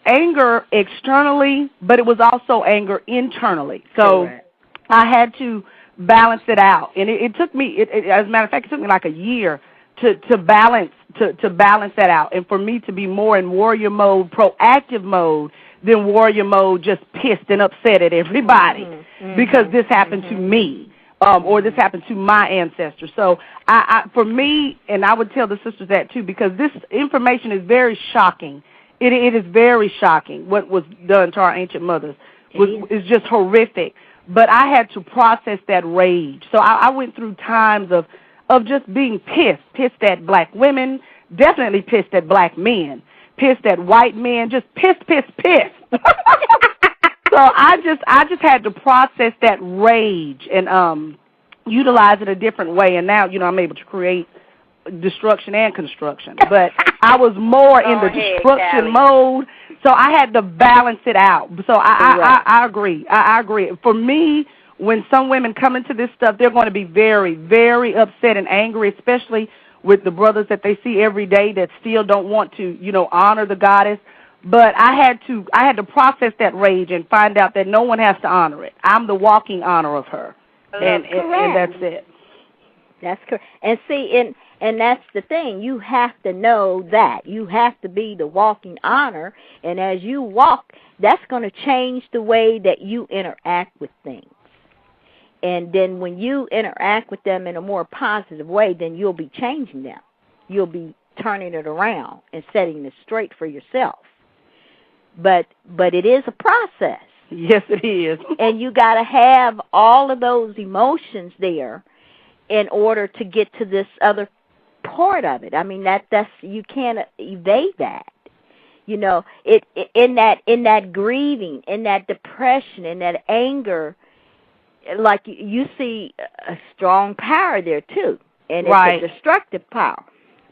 S5: anger externally, but it was also anger internally. So correct. I had to balance it out, and it took me. As a matter of fact, it took me like a year to balance that out, and for me to be more in warrior mode, proactive mode, than warrior mode, just pissed and upset at everybody because this happened to me. Or this happened to my ancestors. So for me, and I would tell the sisters that too, because this information is very shocking. It is very shocking what was done to our ancient mothers. It's just horrific. But I had to process that rage. So I went through times of just being pissed at black women, definitely pissed at black men, pissed at white men, just pissed. So I just had to process that rage and utilize it a different way. And now, I'm able to create destruction and construction. But I was more in the destruction mode, so I had to balance it out. So I agree. I agree. For me, when some women come into this stuff, they're going to be very, very upset and angry, especially with the brothers that they see every day that still don't want to, honor the goddess. But I had to process that rage and find out that no one has to honor it. I'm the walking honor of her, and that's it.
S4: That's correct. And see, and that's the thing. You have to know that. You have to be the walking honor, and as you walk, that's going to change the way that you interact with things. And then when you interact with them in a more positive way, then you'll be changing them. You'll be turning it around and setting it straight for yourself. But it is a process.
S5: Yes, it is.
S4: And you got to have all of those emotions there in order to get to this other part of it. I mean, that's you can't evade that. In that grieving, in that depression, in that anger, like you see a strong power there too, and it's a destructive power.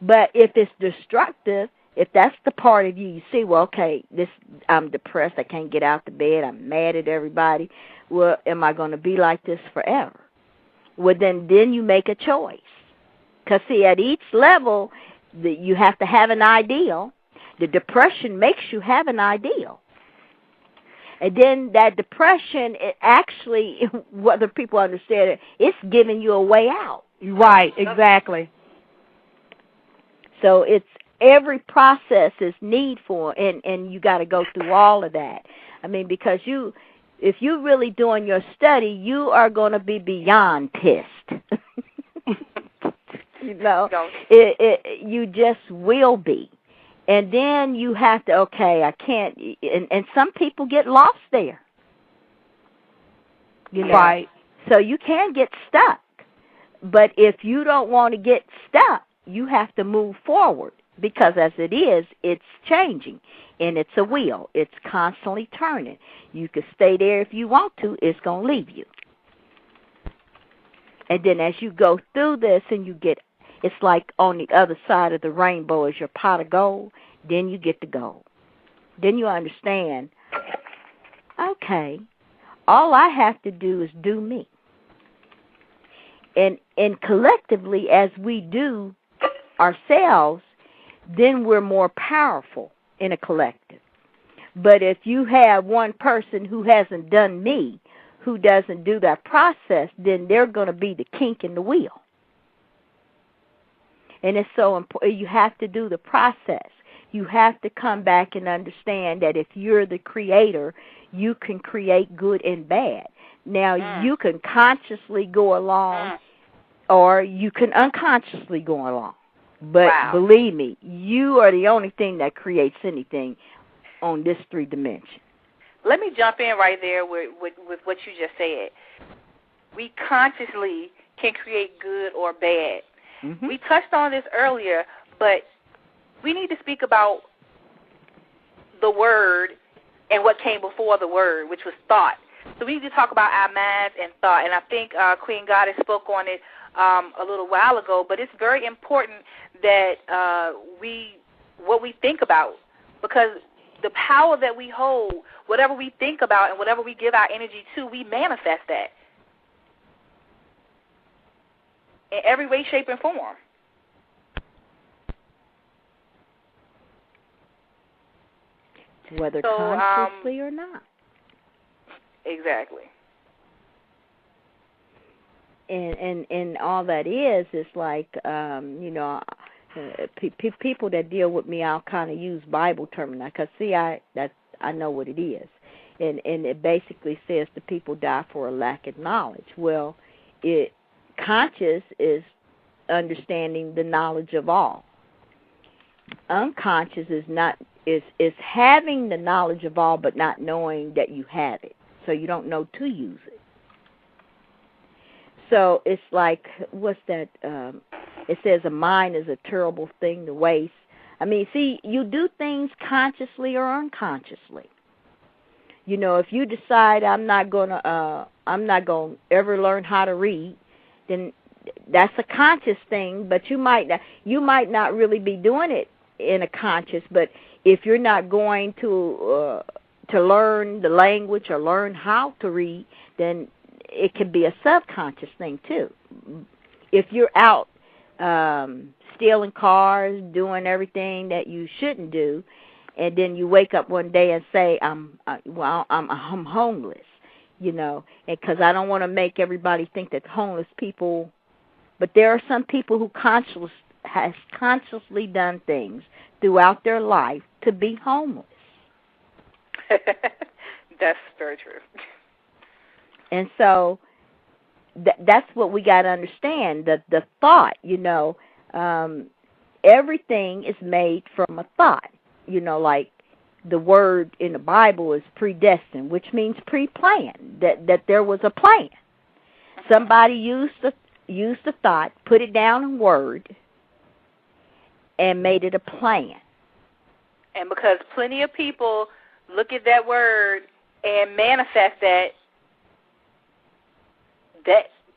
S4: But if it's destructive, if that's the part of you see, well, okay, I'm depressed, I can't get out of bed, I'm mad at everybody. Well, am I going to be like this forever? Well, then you make a choice. Because, see, at each level, you have to have an ideal. The depression makes you have an ideal. And then that depression, it actually, whether people understand it, it's giving you a way out.
S5: Right, exactly.
S4: So every process is needful, and you got to go through all of that. I mean, because if you're really doing your study, you are going to be beyond pissed. You know, you just will be. And then you have to, okay, I can't, and some people get lost there. You know?
S5: Right.
S4: So you can get stuck. But if you don't want to get stuck, you have to move forward, because as it is, it's changing, and it's a wheel. It's constantly turning. You can stay there if you want to. It's going to leave you. And then as you go through this and you get, it's like on the other side of the rainbow is your pot of gold, then you get the gold. Then you understand, okay, all I have to do is do me. And collectively, as we do ourselves, then we're more powerful in a collective. But if you have one person who hasn't done me, who doesn't do that process, then they're going to be the kink in the wheel. And it's so important. You have to do the process. You have to come back and understand that if you're the creator, you can create good and bad. Now, you can consciously go along, or you can unconsciously go along. But believe me, you are the only thing that creates anything on this 3 dimension.
S2: Let me jump in right there with what you just said. We consciously can create good or bad. Mm-hmm. We touched on this earlier, but we need to speak about the word and what came before the word, which was thought. So we need to talk about our minds and thought. And I think Queen Goddess spoke on it a little while ago, but it's very important that what we think about, because the power that we hold, whatever we think about and whatever we give our energy to, we manifest that in every way, shape, and form.
S4: Whether consciously or not.
S2: Exactly.
S4: And all that is like, people that deal with me, I'll kind of use Bible terminology, because I know what it is. And it basically says the people die for a lack of knowledge. Well, conscious is understanding the knowledge of all. Unconscious is having the knowledge of all but not knowing that you have it. So you don't know to use it. So it's like, what's that? It says a mind is a terrible thing to waste. I mean, see, you do things consciously or unconsciously. You know, if you decide I'm not gonna ever learn how to read, then that's a conscious thing. But you might not really be doing it in a conscious. But if you're not going to learn the language or learn how to read, then it can be a subconscious thing too. If you're out stealing cars, doing everything that you shouldn't do, and then you wake up one day and say, I'm homeless, you know, because I don't want to make everybody think that homeless people, but there are some people who has consciously done things throughout their life to be homeless.
S2: That's very true.
S4: And so that's what we got to understand, the thought, you know, everything is made from a thought. You know, like the word in the Bible is predestined, which means pre-planned, that there was a plan. Somebody used the thought, put it down in word, and made it a plan.
S2: And because plenty of people look at that word and manifest that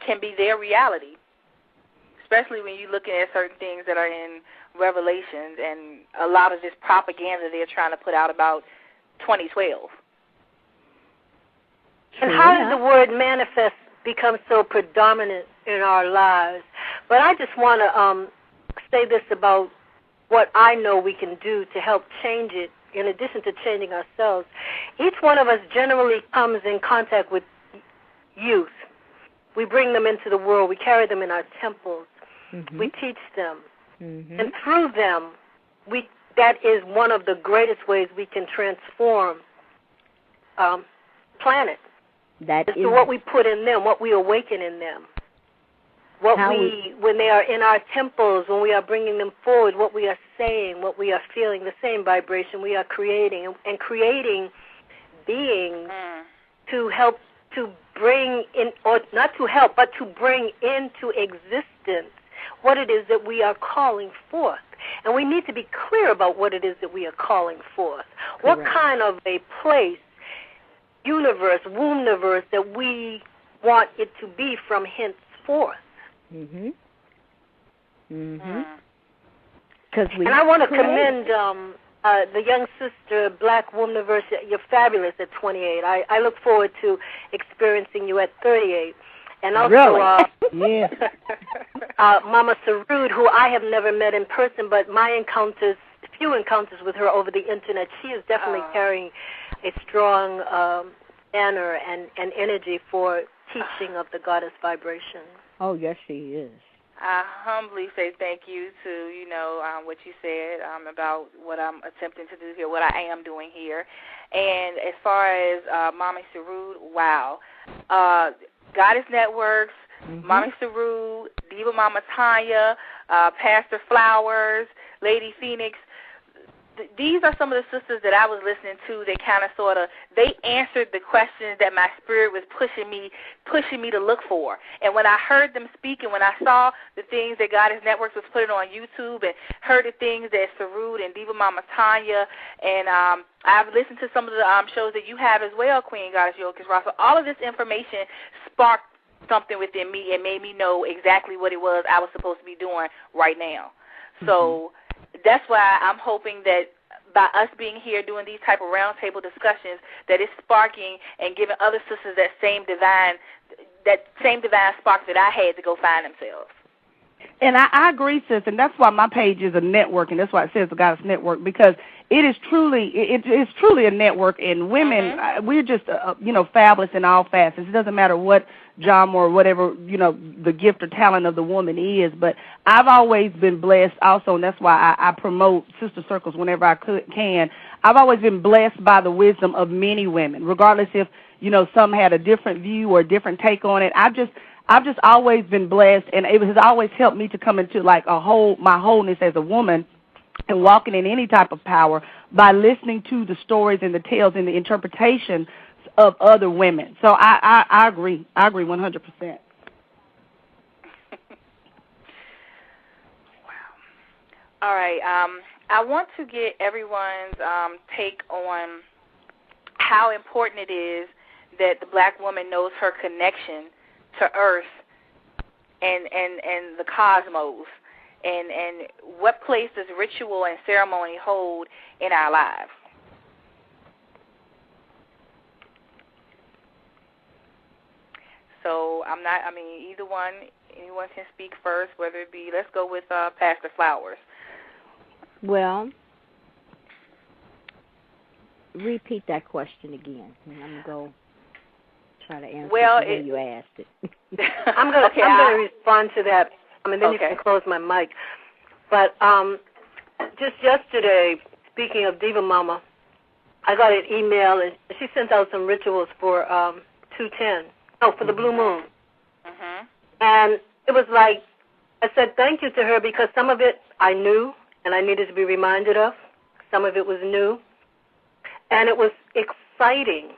S2: can be their reality, especially when you're looking at certain things that are in Revelations and a lot of this propaganda they're trying to put out about 2012.
S6: And how did the word manifest become so predominant in our lives? But I just want to say this about what I know we can do to help change it, in addition to changing ourselves. Each one of us generally comes in contact with youth. We bring them into the world. We carry them in our temples. Mm-hmm. We teach them. Mm-hmm. And through them, that is one of the greatest ways we can transform planet.
S4: That is
S6: to what we put in them, what we awaken in them. When they are in our temples, when we are bringing them forward, what we are saying, what we are feeling, the same vibration we are creating, and creating beings to help to bring in, or not to help, but to bring into existence what it is that we are calling forth. And we need to be clear about what it is that we are calling forth. Correct. What kind of a place, universe, womb-niverse that we want it to be from henceforth.
S4: And
S6: I want to commend the young sister, Black Womb-niverse. You're fabulous at 28. I look forward to experiencing you at 38. And also,
S4: really?
S6: Mama Sarud, who I have never met in person, but my few encounters with her over the internet, she is definitely carrying a strong banner and energy for teaching of the goddess vibration.
S4: Oh, yes, she is.
S2: I humbly say thank you to, what you said about what I'm attempting to do here, what I am doing here. And as far as Mama Sarud, wow. Goddess Networks, Mama Sarud, Diva Mama Tanya, Pastor Flowers, Lady Phoenix. These are some of the sisters that I was listening to that kind of they answered the questions that my spirit was pushing me to look for. And when I heard them speak and when I saw the things that Goddess Networks was putting on YouTube and heard the things that Sarud and Diva Mama Tanya, and I've listened to some of the shows that you have as well, Queen Goddess Yogis Russell, all of this information sparked something within me and made me know exactly what it was I was supposed to be doing right now. So that's why I'm hoping that by us being here doing these type of roundtable discussions, that it's sparking and giving other sisters that same divine spark that I had to go find themselves.
S5: And I agree, sis, and that's why my page is a network, and that's why it says the Goddess Network, because it is truly a network, and women, we're just, fabulous in all facets. It doesn't matter what genre or whatever, the gift or talent of the woman is, but I've always been blessed also, and that's why I promote sister circles whenever I can. I've always been blessed by the wisdom of many women, regardless if, some had a different view or a different take on it. I've just always been blessed, and it has always helped me to come into my wholeness as a woman and walking in any type of power by listening to the stories and the tales and the interpretations of other women. So I agree. I agree 100%.
S2: Wow. All right. I want to get everyone's take on how important it is that the Black woman knows her connection to Earth and the cosmos, and what place does ritual and ceremony hold in our lives? So anyone can speak first, whether it be, let's go with Pastor Flowers.
S4: Well, repeat that question again. I'm going to go try to answer it the way you asked it.
S6: I'm going to respond to that, and then you can close my mic. But just yesterday, speaking of Diva Mama, I got an email, and she sent out some rituals for 210. No, for the Blue Moon. And it was like, I said thank you to her because some of it I knew and I needed to be reminded of. Some of it was new. And it was exciting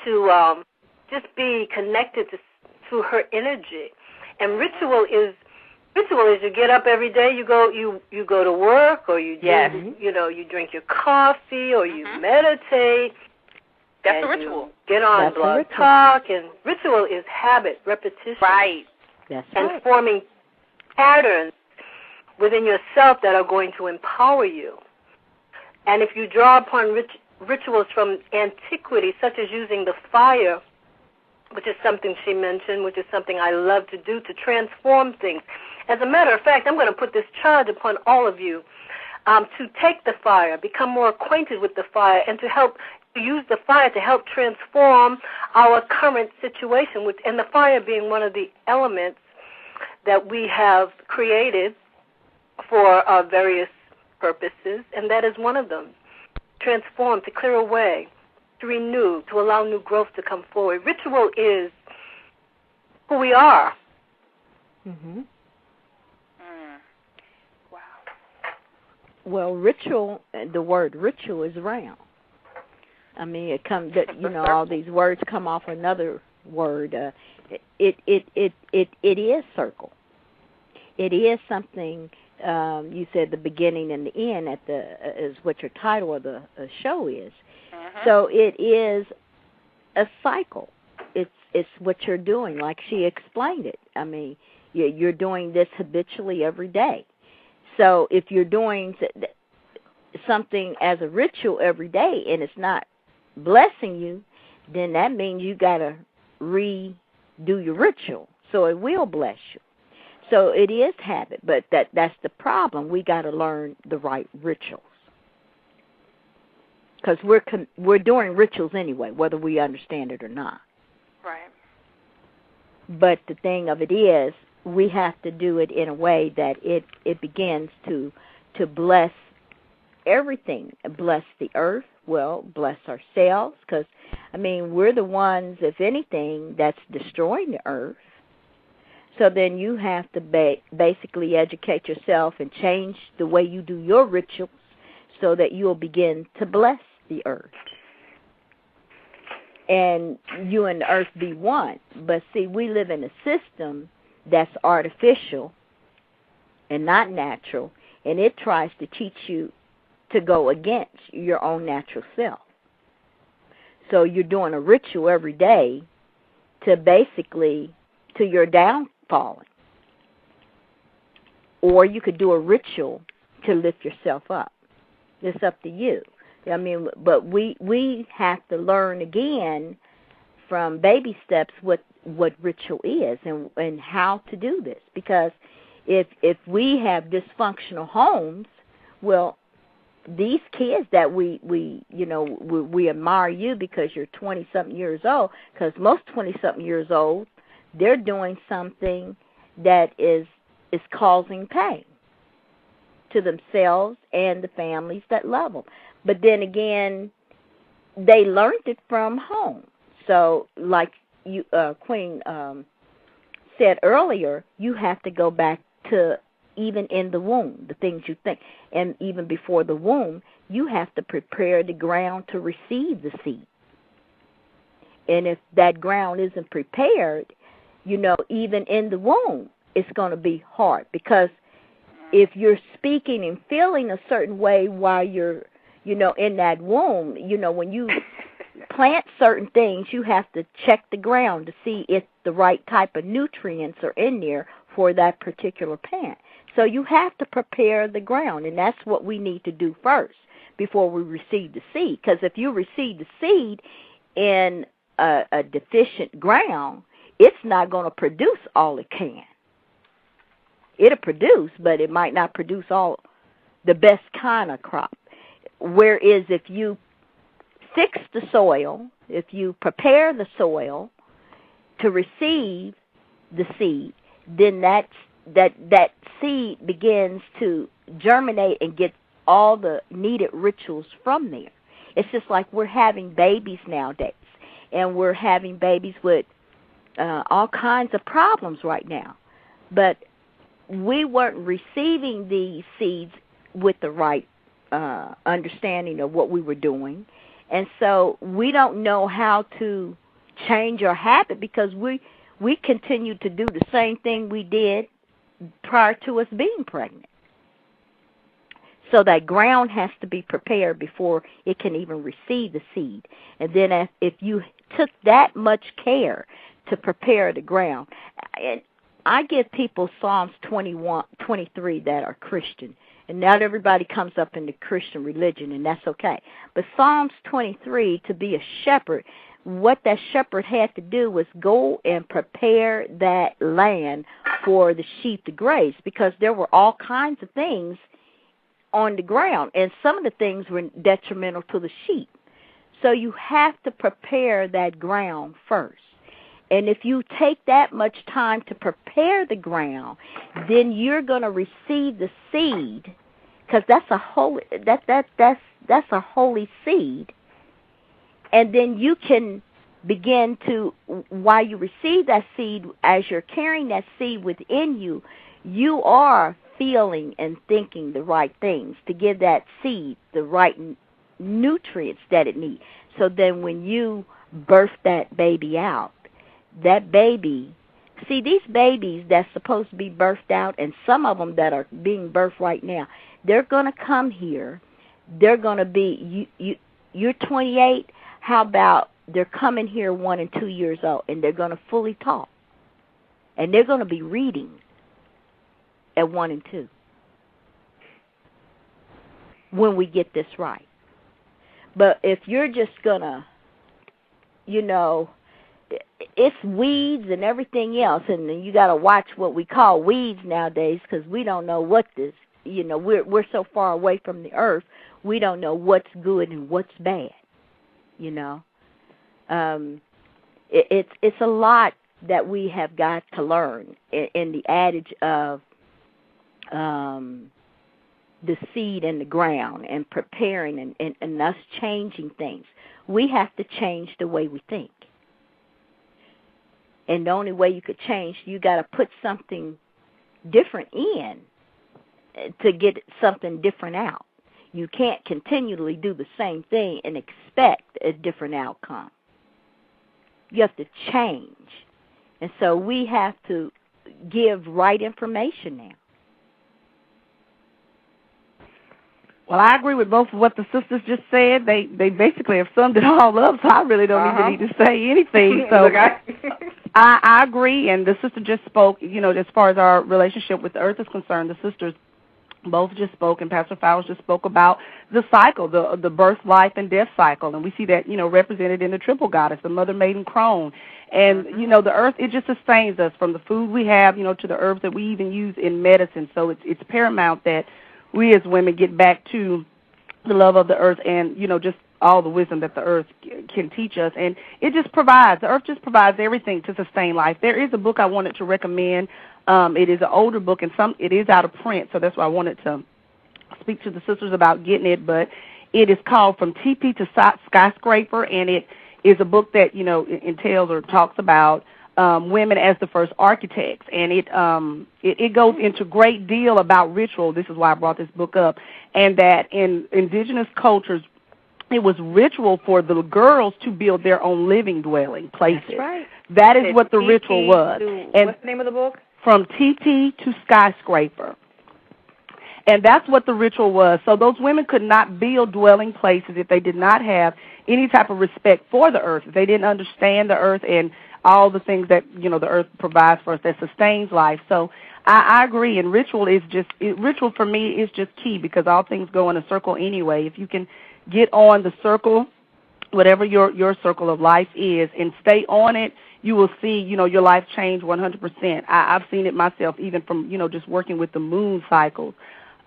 S6: to just be connected to her energy. And ritual is you get up every day, you go to work, or you you drink your coffee, or you meditate.
S2: That's a ritual.
S6: Get on Blog Talk, and ritual is habit, repetition.
S2: Right.
S4: That's
S6: and forming patterns within yourself that are going to empower you. And if you draw upon rituals from antiquity, such as using the fire, which is something she mentioned, which is something I love to do to transform things. As a matter of fact, I'm going to put this charge upon all of you to take the fire, become more acquainted with the fire, and to use the fire to help transform our current situation, and the fire being one of the elements that we have created for various purposes, and that is one of them. Transform, to clear away, to renew, to allow new growth to come forward. Ritual is who we are.
S4: Mm-hmm.
S2: Wow.
S4: Well, ritual, the word ritual is round. I mean, it comes that all these words come off another word. It is circle. It is something. You said the beginning and the end is what your title of the show is.
S2: Mm-hmm.
S4: So it is a cycle. It's what you're doing, like she explained it. I mean, you're doing this habitually every day. So if you're doing something as a ritual every day and it's not blessing you, then that means you got to redo your ritual so it will bless you. So it is habit, but that's the problem. We got to learn the right rituals because we're doing rituals anyway, whether we understand it or not.
S2: Right.
S4: But the thing of it is, we have to do it in a way that it begins to bless everything, bless the earth, bless ourselves, because, I mean, we're the ones, if anything, that's destroying the earth. So then you have to basically educate yourself and change the way you do your rituals so that you'll begin to bless the earth. And you and the earth be one. But see, we live in a system that's artificial and not natural, and it tries to teach you to go against your own natural self. So you're doing a ritual every day to basically, to your downfalling. Or you could do a ritual to lift yourself up. It's up to you. I mean, but we have to learn again from baby steps what ritual is and how to do this. Because if we have dysfunctional homes, well, these kids that we admire you because you're 20-something years old, because most 20-something years old, they're doing something that is causing pain to themselves and the families that love them. But then again, they learned it from home. So like you, Queen said earlier, you have to go back to even in the womb, the things you think. And even before the womb, you have to prepare the ground to receive the seed. And if that ground isn't prepared, even in the womb, it's going to be hard. Because if you're speaking and feeling a certain way while you're, in that womb, when you plant certain things, you have to check the ground to see if the right type of nutrients are in there for that particular plant. So you have to prepare the ground, and that's what we need to do first before we receive the seed. Because if you receive the seed in a deficient ground, it's not going to produce all it can. It'll produce, but it might not produce all the best kind of crop. Whereas if you fix the soil, if you prepare the soil to receive the seed, then that seed begins to germinate and get all the needed rituals from there. It's just like we're having babies nowadays, and we're having babies with all kinds of problems right now. But we weren't receiving these seeds with the right understanding of what we were doing. And so we don't know how to change our habit because we continue to do the same thing we did prior to us being pregnant. So that ground has to be prepared before it can even receive the seed. And then if you took that much care to prepare the ground, and I give people Psalms 23 that are Christian. And not everybody comes up in the Christian religion, and that's okay. But Psalms 23, to be a shepherd, what that shepherd had to do was go and prepare that land for the sheep to graze, because there were all kinds of things on the ground, and some of the things were detrimental to the sheep. So you have to prepare that ground first. And if you take that much time to prepare the ground, then you're going to receive the seed because that's a holy that's a holy seed. And then you can begin to, while you receive that seed, as you're carrying that seed within you, you are feeling and thinking the right things to give that seed the right nutrients that it needs. So then when you birth that baby out, that baby, see, these babies that's supposed to be birthed out, and some of them that are being birthed right now, they're going to come here. They're going to be, you're 28, how about they're coming here 1 and 2 years old, and they're going to fully talk. And they're going to be reading at 1 and 2 when we get this right. But if you're just going to, it's weeds and everything else, and you got to watch what we call weeds nowadays, because we don't know what this, we're so far away from the earth, we don't know what's good and what's bad, It's a lot that we have got to learn in the adage of the seed in the ground and preparing and us changing things. We have to change the way we think. And the only way you could change, you got to put something different in to get something different out. You can't continually do the same thing and expect a different outcome. You have to change. And so we have to give right information now.
S5: Well, I agree with both of what the sisters just said. They basically have summed it all up, so I really don't even need to say anything. So I agree, and the sister just spoke, as far as our relationship with the earth is concerned, the sisters both just spoke, and Pastor Fowles just spoke about the cycle, the birth, life, and death cycle. And we see that, represented in the triple goddess, the mother, maiden, crone. And, the earth, it just sustains us from the food we have, to the herbs that we even use in medicine. So it's paramount that we as women get back to the love of the earth and, just all the wisdom that the earth can teach us. And it just provides, the earth just provides everything to sustain life. There is a book I wanted to recommend. It is an older book, and it is out of print, so that's why I wanted to speak to the sisters about getting it. But it is called From Teepee to Skyscraper, and it is a book that, entails or talks about women as the first architects. And it goes into great deal about ritual. This is why I brought this book up. And that in indigenous cultures, it was ritual for the girls to build their own living dwelling places.
S2: That's right.
S5: That is what the ritual was.
S2: And what's the name of the book?
S5: From Teepee to Skyscraper. And that's what the ritual was. So those women could not build dwelling places if they did not have any type of respect for the earth, if they didn't understand the earth and all the things that, the earth provides for us that sustains life. So I agree, and ritual for me is just key, because all things go in a circle anyway. If you can get on the circle, whatever your circle of life is, and stay on it, you will see, your life change 100%. I've seen it myself, even from, just working with the moon cycles,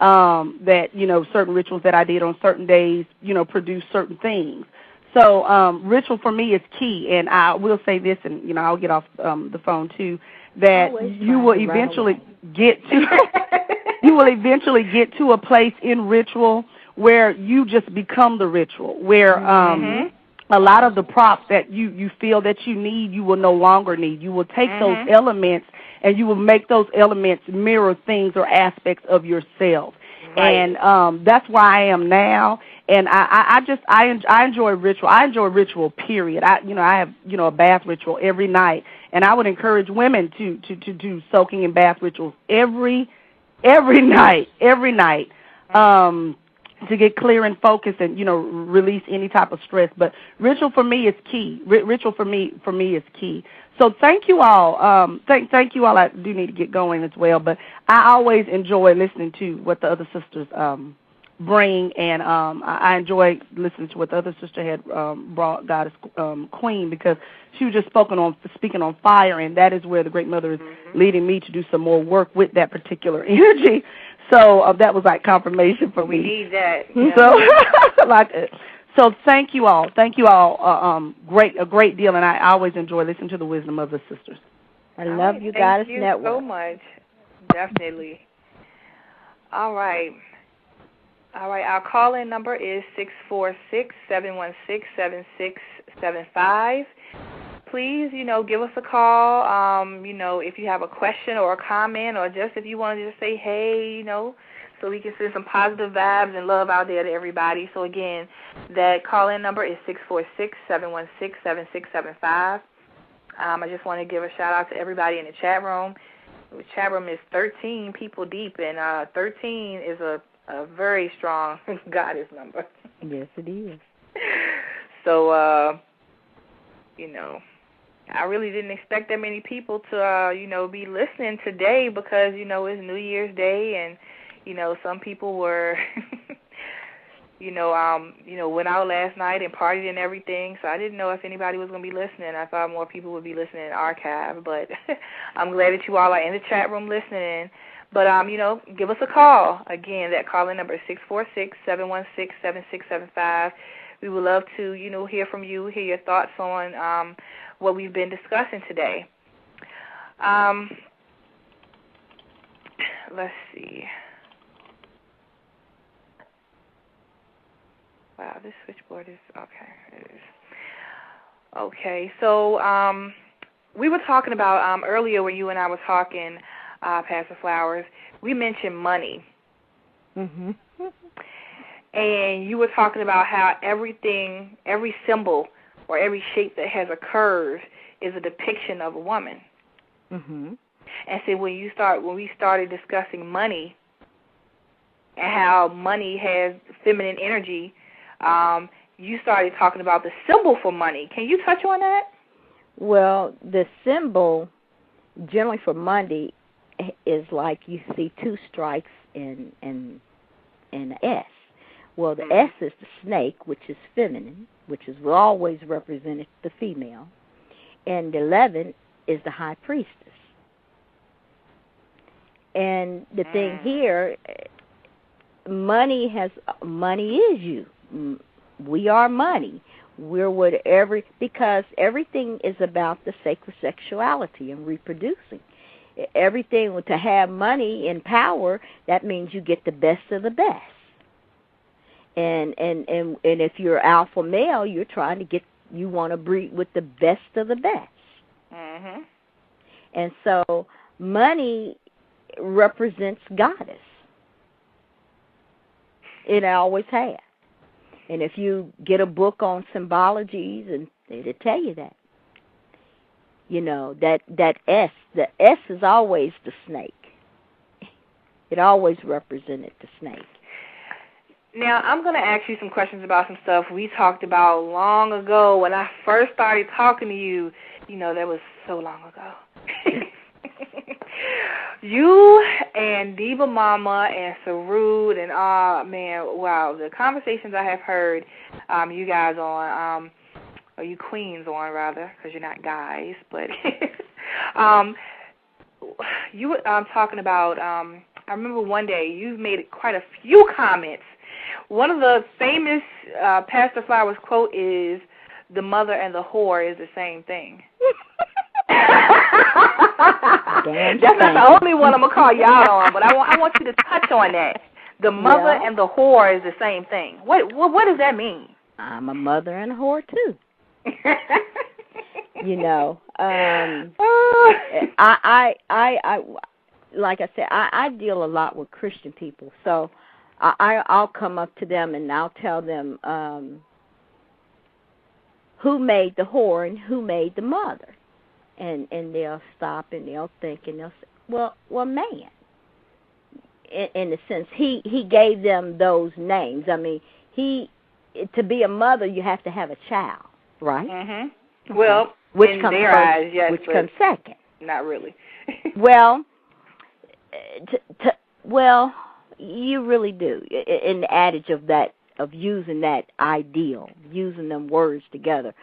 S5: that, certain rituals that I did on certain days, produce certain things. So ritual for me is key, and I will say this, and, I'll get off the phone too, that you will eventually get to a place in ritual where you just become the ritual, where a lot of the props that you feel that you need, you will no longer need. You will take those elements and you will make those elements mirror things or aspects of yourself. Right. And that's where I am now. And I enjoy ritual. I enjoy ritual, period. I have, a bath ritual every night. And I would encourage women to do soaking and bath rituals every night. To get clear and focused and, release any type of stress. But ritual for me is key. Ritual for me is key. So thank you all. Thank you all. I do need to get going as well. But I always enjoy listening to what the other sisters bring. And I enjoy listening to what the other sister had brought, Goddess Queen, because she was just speaking on fire. And that is where the Great Mother is leading me to do some more work with that particular energy. So that was like confirmation for me.
S2: We need that. Yeah.
S5: So thank you all. Thank you all. A great deal, and I always enjoy listening to the wisdom of the sisters.
S4: I love you, Goddess Network.
S2: Thank you so much. Definitely. All right. All right, our call-in number is 646-716-7675. Please, give us a call, if you have a question or a comment, or just if you want to just say hey, so we can send some positive vibes and love out there to everybody. So, again, that call-in number is 646-716-7675. I just want to give a shout-out to everybody in the chat room. The chat room is 13 people deep, and 13 is a very strong goddess number.
S4: Yes, it is.
S2: So, I really didn't expect that many people to, be listening today because, it's New Year's Day, and, some people were, went out last night and partied and everything. So I didn't know if anybody was going to be listening. I thought more people would be listening in archive, but I'm glad that you all are in the chat room listening. But, give us a call. Again, that call-in number is 646-716-7675. We would love to, hear from you, hear your thoughts on what we've been discussing today. Let's see. Wow, this switchboard is, okay. It is. Okay, so we were talking about earlier when you and I were talking, Pastor Flowers, we mentioned money.
S4: Mm-hmm.
S2: And you were talking about how everything, every symbol or every shape that has a curve is a depiction of a woman.
S4: Mm-hmm.
S2: And so when we started discussing money and how money has feminine energy, you started talking about the symbol for money. Can you touch on that?
S4: Well, the symbol generally for money is like you see two strikes in an S. Well, the S is the snake, which is feminine, which is always represented the female, and the 11 is the high priestess. And the thing here, money is you. We are money. We're whatever, because everything is about the sacred sexuality and reproducing. Everything to have money and power, that means you get the best of the best. And if you're alpha male, you're trying to you want to breed with the best of the best.
S2: Mm-hmm.
S4: And so money represents goddess. It always has. And if you get a book on symbologies, and it'll tell you that. That S, the S is always the snake. It always represented the snake.
S2: Now, I'm going to ask you some questions about some stuff we talked about long ago when I first started talking to you. That was so long ago. You and Diva Mama and Sarud and, wow, the conversations I have heard you guys on, or you queens on, rather, because you're not guys, but you were talking about, I remember one day you made quite a few comments. One of the famous Pastor Flowers quote is, "The mother and the whore is the same thing." That's not the only one I'm going to call you out on, but I want you to touch on that. The mother and the whore is the same thing. What does that mean?
S4: I'm a mother and a whore, too. I like I said, I deal a lot with Christian people, so I'll come up to them and I'll tell them who made the whore and who made the mother. And they'll stop and they'll think and they'll say, well, man. In a sense, he gave them those names. I mean, to be a mother, you have to have a child, right?
S2: Mm-hmm. Well,
S4: which
S2: in
S4: comes
S2: their
S4: first,
S2: eyes, yes,
S4: which comes second.
S2: Not really.
S4: Well, well, you really do. In the adage of using that ideal, using them words together,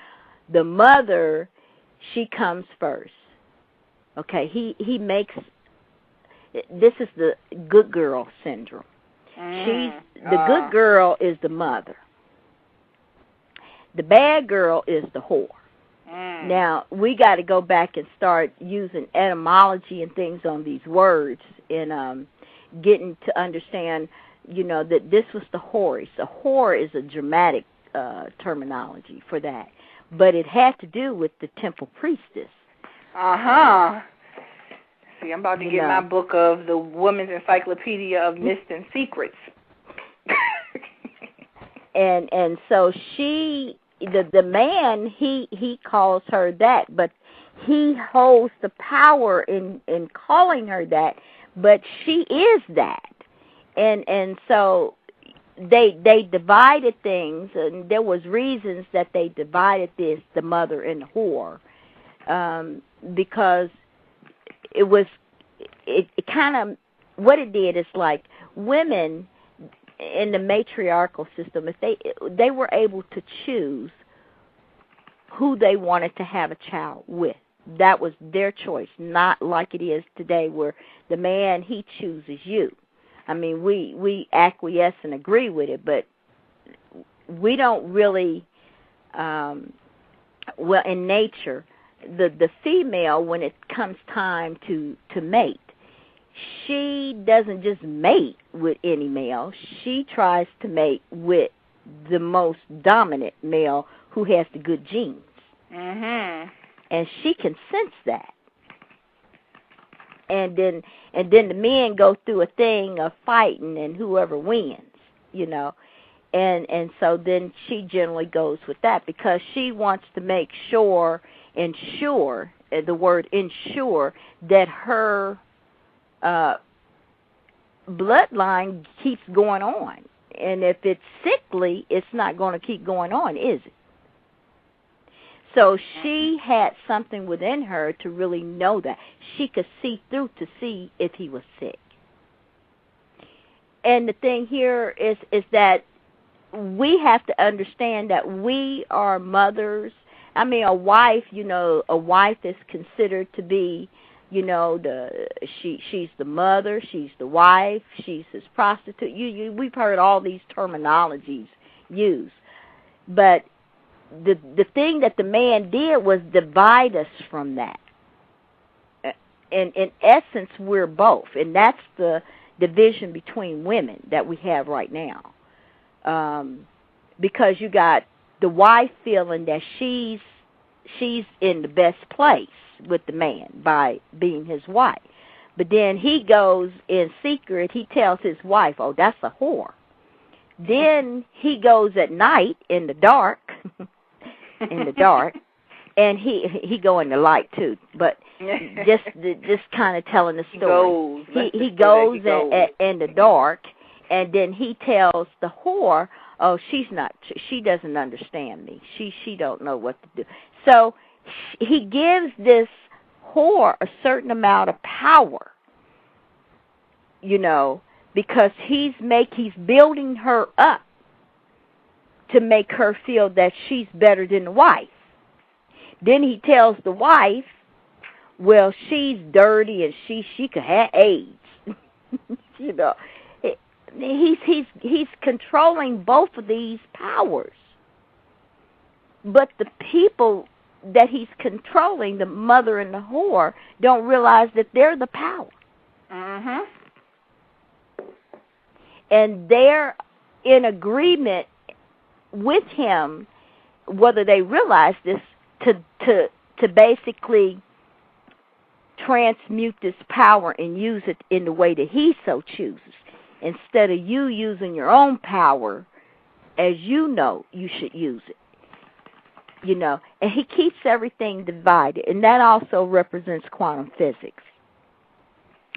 S4: the mother, she comes first. Okay, he makes. This is the good girl syndrome. The good girl is the mother. The bad girl is the whore. Now, we got to go back and start using etymology and things on these words and getting to understand that this was the whore. So whore is a dramatic terminology for that. But it had to do with the temple priestess.
S2: Uh-huh. See, I'm about to get my book of the Woman's Encyclopedia of Myths and Secrets.
S4: and so the man, he calls her that, but he holds the power in calling her that, but she is that. And so they divided things, and there was reasons that they divided this, the mother and the whore, because it kind of, what it did is like women in the matriarchal system, if they were able to choose who they wanted to have a child with. That was their choice, not like it is today where the man, he chooses you. I mean, we acquiesce and agree with it, but we don't really, well, in nature, the female, when it comes time to mate, she doesn't just mate with any male. She tries to mate with the most dominant male who has the good genes.
S2: Mm-hmm.
S4: And she can sense that. And then the men go through a thing of fighting, and whoever wins, and so then she generally goes with that because she wants to make sure, ensure, the word ensure, that her bloodline keeps going on. And if it's sickly, it's not going to keep going on, is it? So she had something within her to really know that. She could see through to see if he was sick. And the thing here is that we have to understand that we are mothers. I mean, a wife, a wife is considered to be, she's the mother, she's the wife, she's his prostitute. We've heard all these terminologies used. But the thing that the man did was divide us from that. And in essence, we're both. And that's the division between women that we have right now. Because you got the wife feeling that she's in the best place with the man by being his wife. But then he goes in secret, he tells his wife, oh, that's a whore. Then he goes at night in the dark, and he go in the light too. But just kind of telling the story. He goes in the dark, and then he tells the whore, oh, she doesn't understand me. She don't know what to do. So he gives this whore a certain amount of power, because he's building her up to make her feel that she's better than the wife. Then he tells the wife, well, she's dirty and she could have AIDS. He's controlling both of these powers. But the people that he's controlling, the mother and the whore, don't realize that they're the power.
S2: Mm-hmm.
S4: And they're in agreement with him, whether they realize this, to basically transmute this power and use it in the way that he so chooses, instead of you using your own power as you should use it. And he keeps everything divided, and that also represents quantum physics,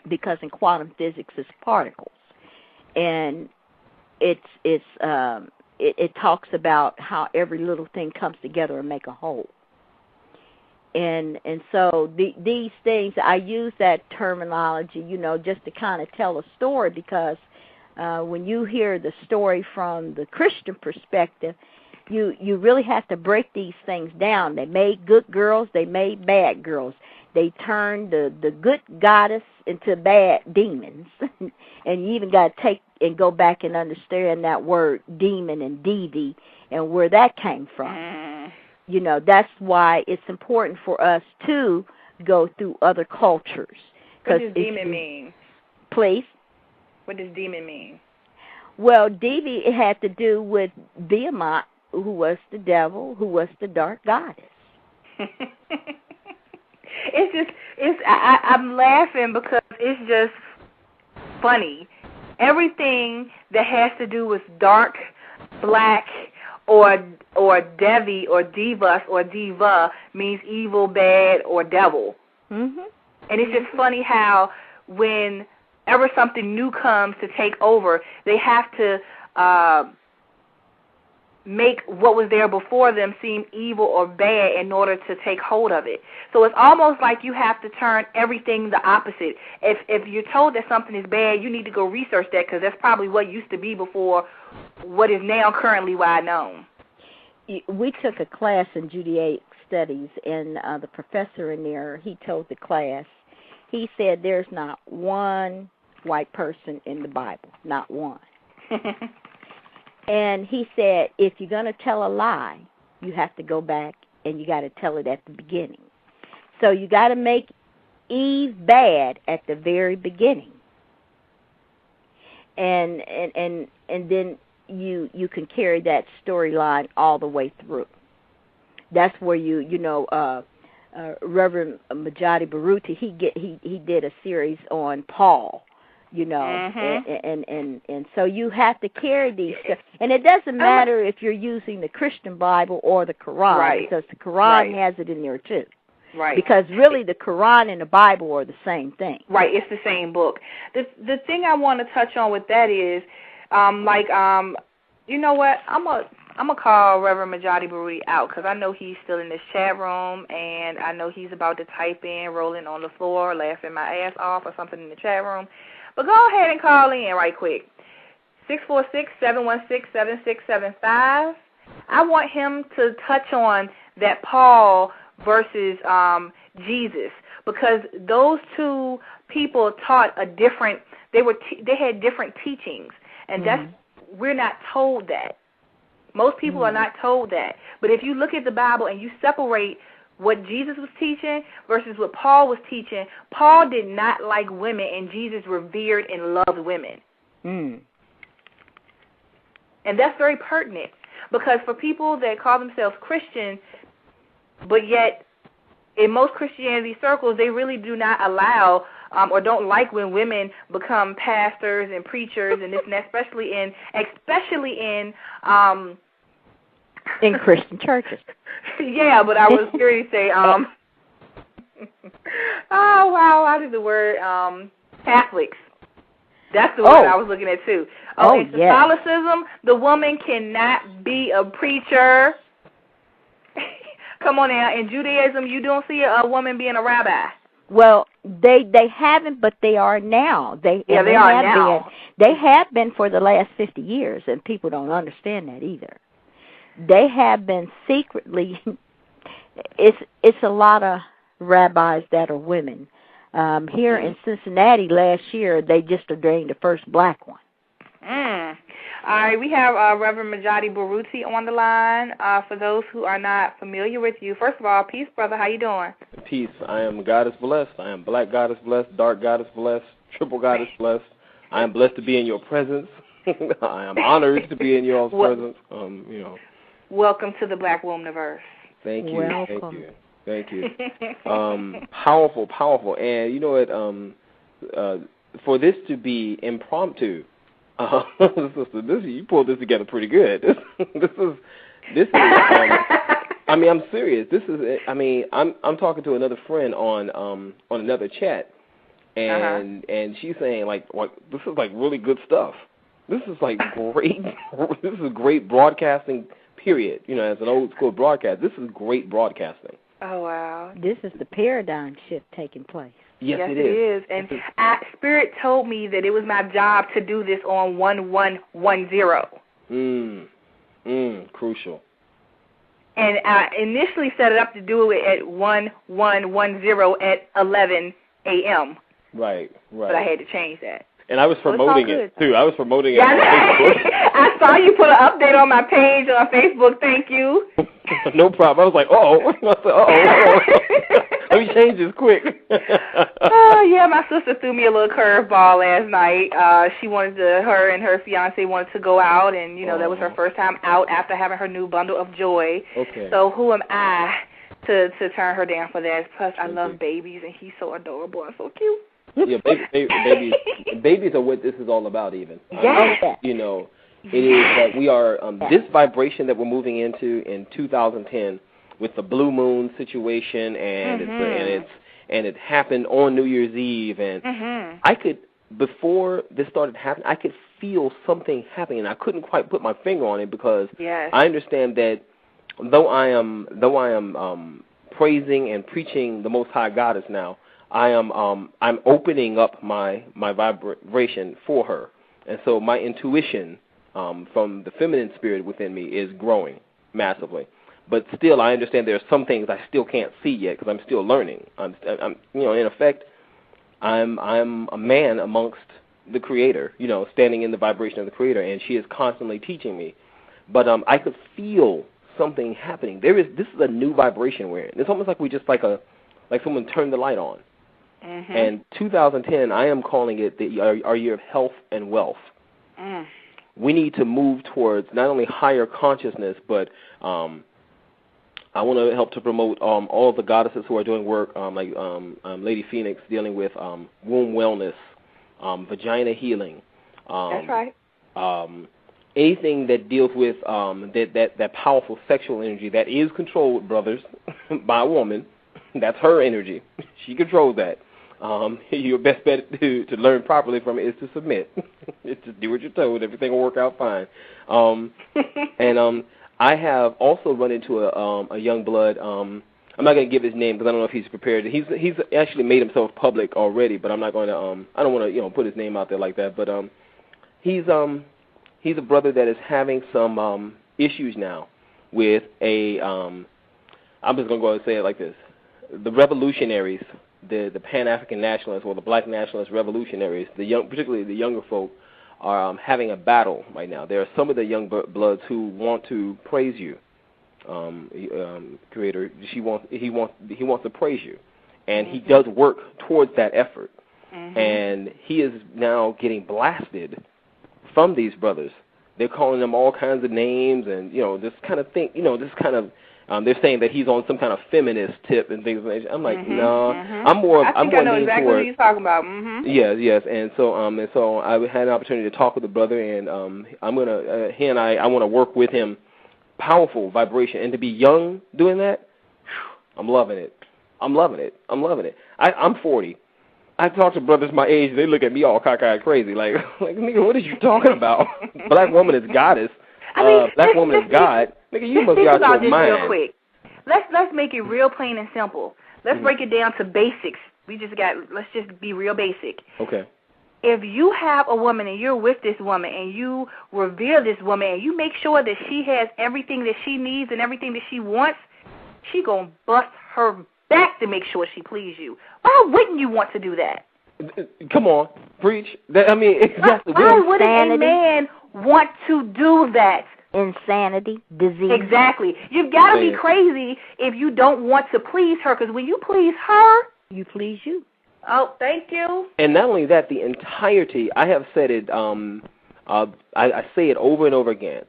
S4: because in quantum physics it's particles, and it talks about how every little thing comes together and make a whole. And so these things, I use that terminology, just to kind of tell a story, because when you hear the story from the Christian perspective, you really have to break these things down. They made good girls, they made bad girls. They turned the good goddess into bad demons. And you even got to take and go back and understand that word demon and deity and where that came from. That's why it's important for us to go through other cultures.
S2: What does demon mean?
S4: Please?
S2: What does demon mean?
S4: Well, Devi had to do with Behemoth, who was the devil, who was the dark goddess.
S2: I'm laughing because it's just funny. Everything that has to do with dark, black, or Devi or Divas or Diva means evil, bad, or devil.
S4: Mm-hmm.
S2: And it's just funny how whenever something new comes to take over, they have to make what was there before them seem evil or bad in order to take hold of it. So it's almost like you have to turn everything the opposite. If you're told that something is bad, you need to go research that, because that's probably what used to be before what is now currently wide known.
S4: We took a class in Judaic studies, and the professor in there, he told the class, he said there's not one white person in the Bible, not one. And he said, if you're going to tell a lie, you have to go back and you got to tell it at the beginning. So you got to make Eve bad at the very beginning. And then you can carry that storyline all the way through. That's where Reverend Majadi Baruti, he did a series on Paul. And so you have to carry these stuff. And it doesn't matter if you're using the Christian Bible or the Quran,
S2: right,
S4: because the Quran has it in there too.
S2: Right.
S4: Because really the Quran and the Bible are the same thing.
S2: Right, it's the same book. The thing I want to touch on with that is, you know what, I'm gonna call Reverend Majadi Baruti out, because I know he's still in this chat room, and I know he's about to type in, rolling on the floor, laughing my ass off or something in the chat room. But go ahead and call in right quick. 646-716-7675. I want him to touch on that Paul versus Jesus, because those two people taught a different. They had different teachings, and we're not told that. Most people are not told that. But if you look at the Bible and you separate what Jesus was teaching versus what Paul was teaching, Paul did not like women, and Jesus revered and loved women. And that's very pertinent, because for people that call themselves Christians, but yet in most Christianity circles, they really do not allow or don't like when women become pastors and preachers and this and that, especially in
S4: Christian churches.
S2: Yeah, but I was going to say, oh wow, I did the word Catholics. That's the word I was looking at too. In Catholicism, the woman cannot be a preacher. Come on now. In Judaism, you don't see a woman being a rabbi.
S4: Well, they haven't, but they are now. They are now. They have been for the last 50 years, and people don't understand that either. They have been secretly. It's a lot of rabbis that are women. Here in Cincinnati last year, they just ordained the first black one.
S2: All right, we have Reverend Majadi Baruti on the line. For those who are not familiar with you, first of all, peace, brother. How you doing?
S7: Peace. I am goddess blessed. I am black goddess blessed, dark goddess blessed, triple goddess blessed. I am blessed to be in your presence. I am honored to be in your presence.
S2: Welcome to the Black Womaniverse.
S7: Thank you.
S4: Welcome.
S7: Thank you. Powerful, powerful. And you know what? For this to be impromptu, sister, you pulled this together pretty good. This is. I mean, I'm serious. This is. I mean, I'm talking to another friend on another chat, and she's saying like this is like really good stuff. This is like great. This is great broadcasting. Period. As an old school broadcast, this is great broadcasting.
S2: Oh wow!
S4: This is the paradigm shift taking place.
S2: Yes, it is. And Spirit told me that it was my job to do this on 1110.
S7: Crucial.
S2: And I initially set it up to do it at 1110 at 11 a.m.
S7: Right.
S2: But I had to change that.
S7: And I was promoting it, too. I was promoting it on Facebook.
S2: I saw you put an update on my page on Facebook. Thank you.
S7: No problem. I was like, let me change this quick.
S2: Yeah, my sister threw me a little curveball last night. Her and her fiance wanted to go out, and, that was her first time out after having her new bundle of joy. Okay. So who am I to turn her down for that? Plus, I love babies, and he's so adorable and so cute.
S7: Yeah, babies are what this is all about, even.
S2: Yes.
S7: It is that we are, this vibration that we're moving into in 2010 with the blue moon situation, and it happened on New Year's Eve, and I could, before this started happening, I could feel something happening, and I couldn't quite put my finger on it because I understand that though I am praising and preaching the Most High Goddess now, I'm opening up my vibration for her, and so my intuition from the feminine spirit within me is growing massively. But still, I understand there are some things I still can't see yet because I'm still learning. I'm in effect, I'm a man amongst the Creator, standing in the vibration of the Creator, and she is constantly teaching me. But I could feel something happening. This is a new vibration we're in. It's almost like we just like someone turned the light on. Mm-hmm. And 2010, I am calling it our year of health and wealth. Mm. We need to move towards not only higher consciousness, but I want to help to promote all the goddesses who are doing work, like Lady Phoenix dealing with womb wellness, vagina healing.
S2: That's right.
S7: Anything that deals with that powerful sexual energy that is controlled, brothers, by a woman. That's her energy. She controls that. Your best bet to learn properly from it is to submit. Just do what you're told. Everything will work out fine. And I have also run into a young blood. I'm not going to give his name because I don't know if he's prepared. He's actually made himself public already, but I'm not going to. I don't want to put his name out there like that. But he's a brother that is having some issues now with a. I'm just going to go ahead and say it like this. The revolutionaries, the Pan-African nationalists or the black nationalist revolutionaries, particularly the younger folk, are having a battle right now. There are some of the young bloods who want to praise you, Creator. He wants to praise you, and he does work towards that effort. Mm-hmm. And he is now getting blasted from these brothers. They're calling them all kinds of names, and this kind of thing. They're saying that he's on some kind of feminist tip and things like that. I'm like, no. I'm more.
S2: I know exactly what he's talking about. Mm-hmm.
S7: Yes. And so I had an opportunity to talk with the brother, and I'm gonna. He and I want to work with him. Powerful vibration, and to be young doing that, I'm loving it. I'm loving it. I'm 40. I talk to brothers my age, they look at me all cockeyed crazy, like nigga, what are you talking about? Black woman is goddess. Black woman is God. Nigga, you must be out your mind.
S2: Real quick. Let's make it real plain and simple. Let's break it down to basics. Let's just be real basic.
S7: Okay.
S2: If you have a woman and you're with this woman and you revere this woman and you make sure that she has everything that she needs and everything that she wants, she gonna bust her back to make sure she please you. Why wouldn't you want to do that?
S7: Come on, preach. Exactly.
S2: Why wouldn't a man want to do that?
S4: Insanity, disease.
S2: Exactly. You've got to be crazy if you don't want to please her, because when you please her,
S4: you please you.
S2: Oh, thank you.
S7: And not only that, the entirety, I have said it, I say it over and over again,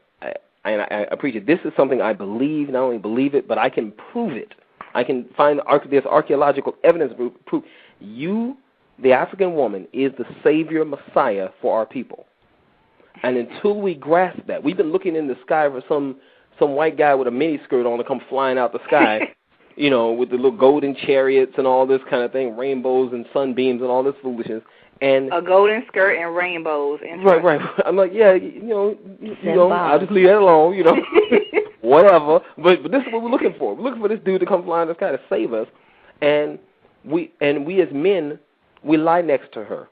S7: I preach it. This is something I believe, not only believe it, but I can prove it. I can find there's archaeological evidence to prove you, the African woman, is the savior Messiah for our people. And until we grasp that, we've been looking in the sky for some white guy with a mini skirt on to come flying out the sky, with the little golden chariots and all this kind of thing, rainbows and sunbeams and all this foolishness. And
S2: a golden skirt and rainbows.
S7: Right. I'm like, yeah, I'll just leave that alone, whatever. But this is what we're looking for. We're looking for this dude to come flying out the sky to save us. And we as men, we lie next to her.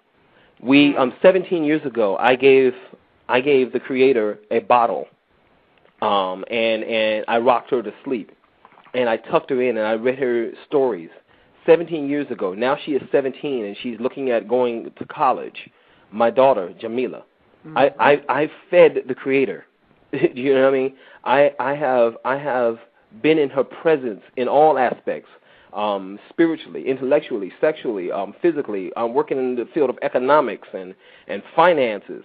S7: 17 years ago, I gave the Creator a bottle, and I rocked her to sleep, and I tucked her in, and I read her stories. 17 years ago, now she is 17, and she's looking at going to college. my daughter, Jamila. I fed the Creator. You know what I mean? I have been in her presence in all aspects, spiritually, intellectually, sexually, physically. I'm working in the field of economics and finances.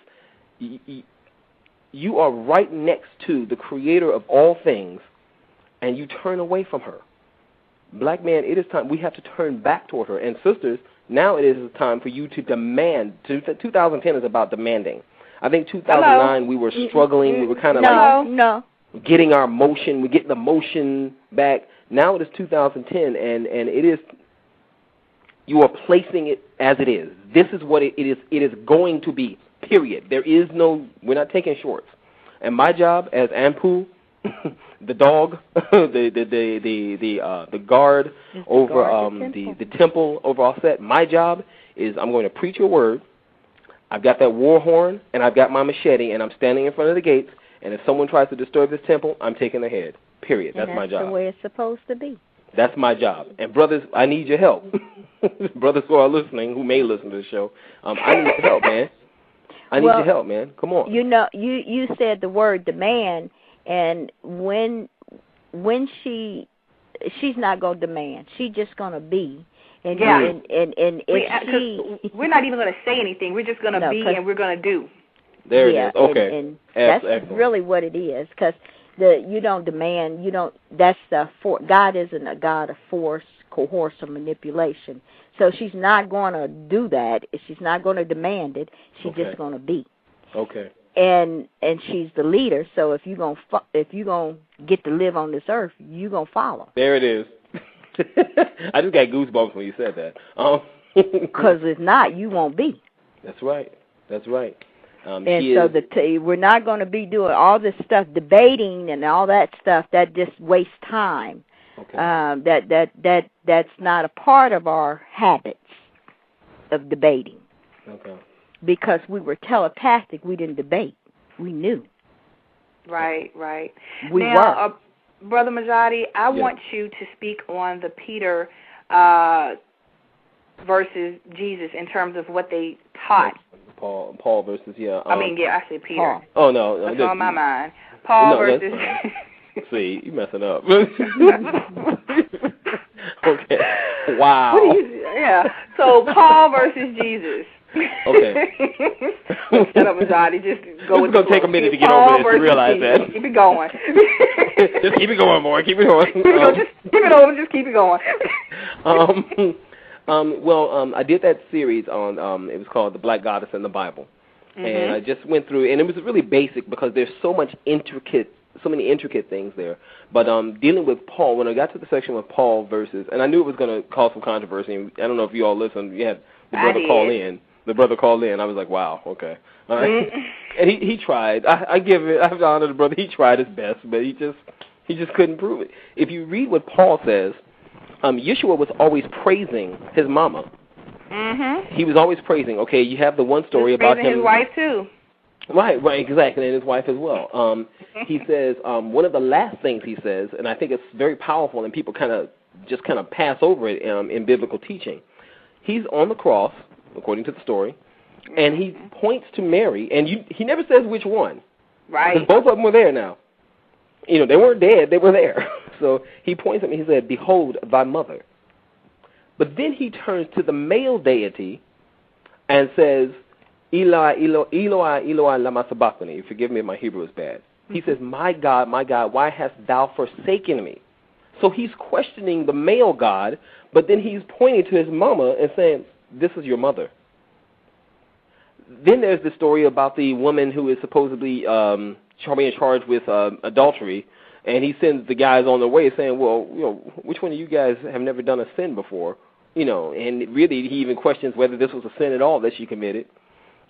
S7: You are right next to the Creator of all things, and you turn away from her. Black man, it is time. We have to turn back toward her. And sisters, now it is time for you to demand. 2010 is about demanding. I think 2009 we were struggling. We were kind of getting our motion. We're getting the motion back. Now it is 2010, and it is, you are placing it as it is. This is what it is. It is going to be, period. There is no, we're not taking shorts. And my job as Ampu, the dog, the guard over the temple over all set, my job is I'm going to preach your word. I've got that war horn, and I've got my machete, and I'm standing in front of the gates, and if someone tries to disturb this temple, I'm taking their head, period. That's my job.
S4: That's the way it's supposed to be.
S7: That's my job. And brothers, I need your help. Brothers who are listening, who may listen to the show, I need your help, man. I need your help, man. Come on.
S4: You know, you said the word demand, and when she's not going to demand, she's just going to be. And
S2: we're not even going to say anything. We're just going to be, and we're going to do.
S7: There it is. Okay.
S4: And that's really what it is, because you don't demand. You don't. That's the God isn't a God of force, coerce, or manipulation. So she's not going to do that. She's not going to demand it. She's just going to be.
S7: Okay.
S4: And she's the leader. So if you're gonna get to live on this earth, you're gonna follow.
S7: There it is. I just got goosebumps when you said that.
S4: Because if not, you won't be.
S7: That's right. That's right.
S4: We're not going to be doing all this stuff, debating and all that stuff. That just wastes time. Okay. That's not a part of our habits of debating.
S7: Okay.
S4: Because we were telepathic, we didn't debate. We knew.
S2: Right.
S4: We were.
S2: Brother Majadi, I want you to speak on the Peter versus Jesus in terms of what they taught.
S7: Paul versus,
S2: I said Peter.
S7: Paul. Oh, no.
S2: That's on my mind. Paul versus...
S7: See, you're messing up. Okay. Wow.
S2: So Paul versus Jesus.
S7: Okay.
S2: Shut up, Majadi. Just go with
S7: It's going to take a minute to get over this to realize
S2: Jesus.
S7: that.
S2: Keep it going.
S7: Just keep it going, boy. Keep it going.
S2: Just keep it over. Just keep it going.
S7: I did that series on, it was called The Black Goddess in the Bible. Mm-hmm. And I just went through, and it was really basic because there's so many intricate things there. But dealing with Paul, when I got to the section with Paul versus, and I knew it was going to cause some controversy. And I don't know if you all listened. You had the brother call in. The brother called in. I was like, wow, okay. And he tried. I have to honor the brother. He tried his best, but he just couldn't prove it. If you read what Paul says, Yeshua was always praising his mama. Mm-hmm. He was always praising. Okay, you have the one story about him.
S2: His wife too.
S7: Right, exactly, and his wife as well. He says one of the last things he says, and I think it's very powerful, and people kind of pass over it in biblical teaching. He's on the cross, according to the story, and he points to Mary, and he never says which one.
S2: Right.
S7: Because both of them were there now. You know, they weren't dead, they were there. So he points at me, he said, "Behold thy mother." But then he turns to the male deity and says, "Eloi, Eloi, Eloi, lama sabachthani." Forgive me if my Hebrew is bad. He says, my God, why hast thou forsaken me?" So he's questioning the male God, but then he's pointing to his mama and saying, "This is your mother." Then there's the story about the woman who is supposedly being charged with adultery, and he sends the guys on their way saying, "Well, which one of you guys have never done a sin before?" And really he even questions whether this was a sin at all that she committed.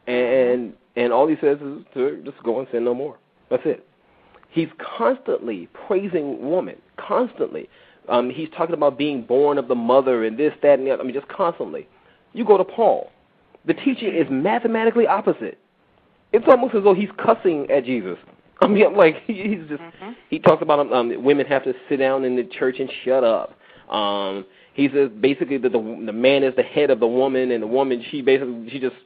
S7: And all he says is to just go and sin no more. That's it. He's constantly praising woman, constantly. He's talking about being born of the mother and this, that, and the other. just constantly. You go to Paul. The teaching is mathematically opposite. It's almost as though he's cussing at Jesus. He's just, he talks about women have to sit down in the church and shut up. He says basically that the man is the head of the woman, and the woman, she just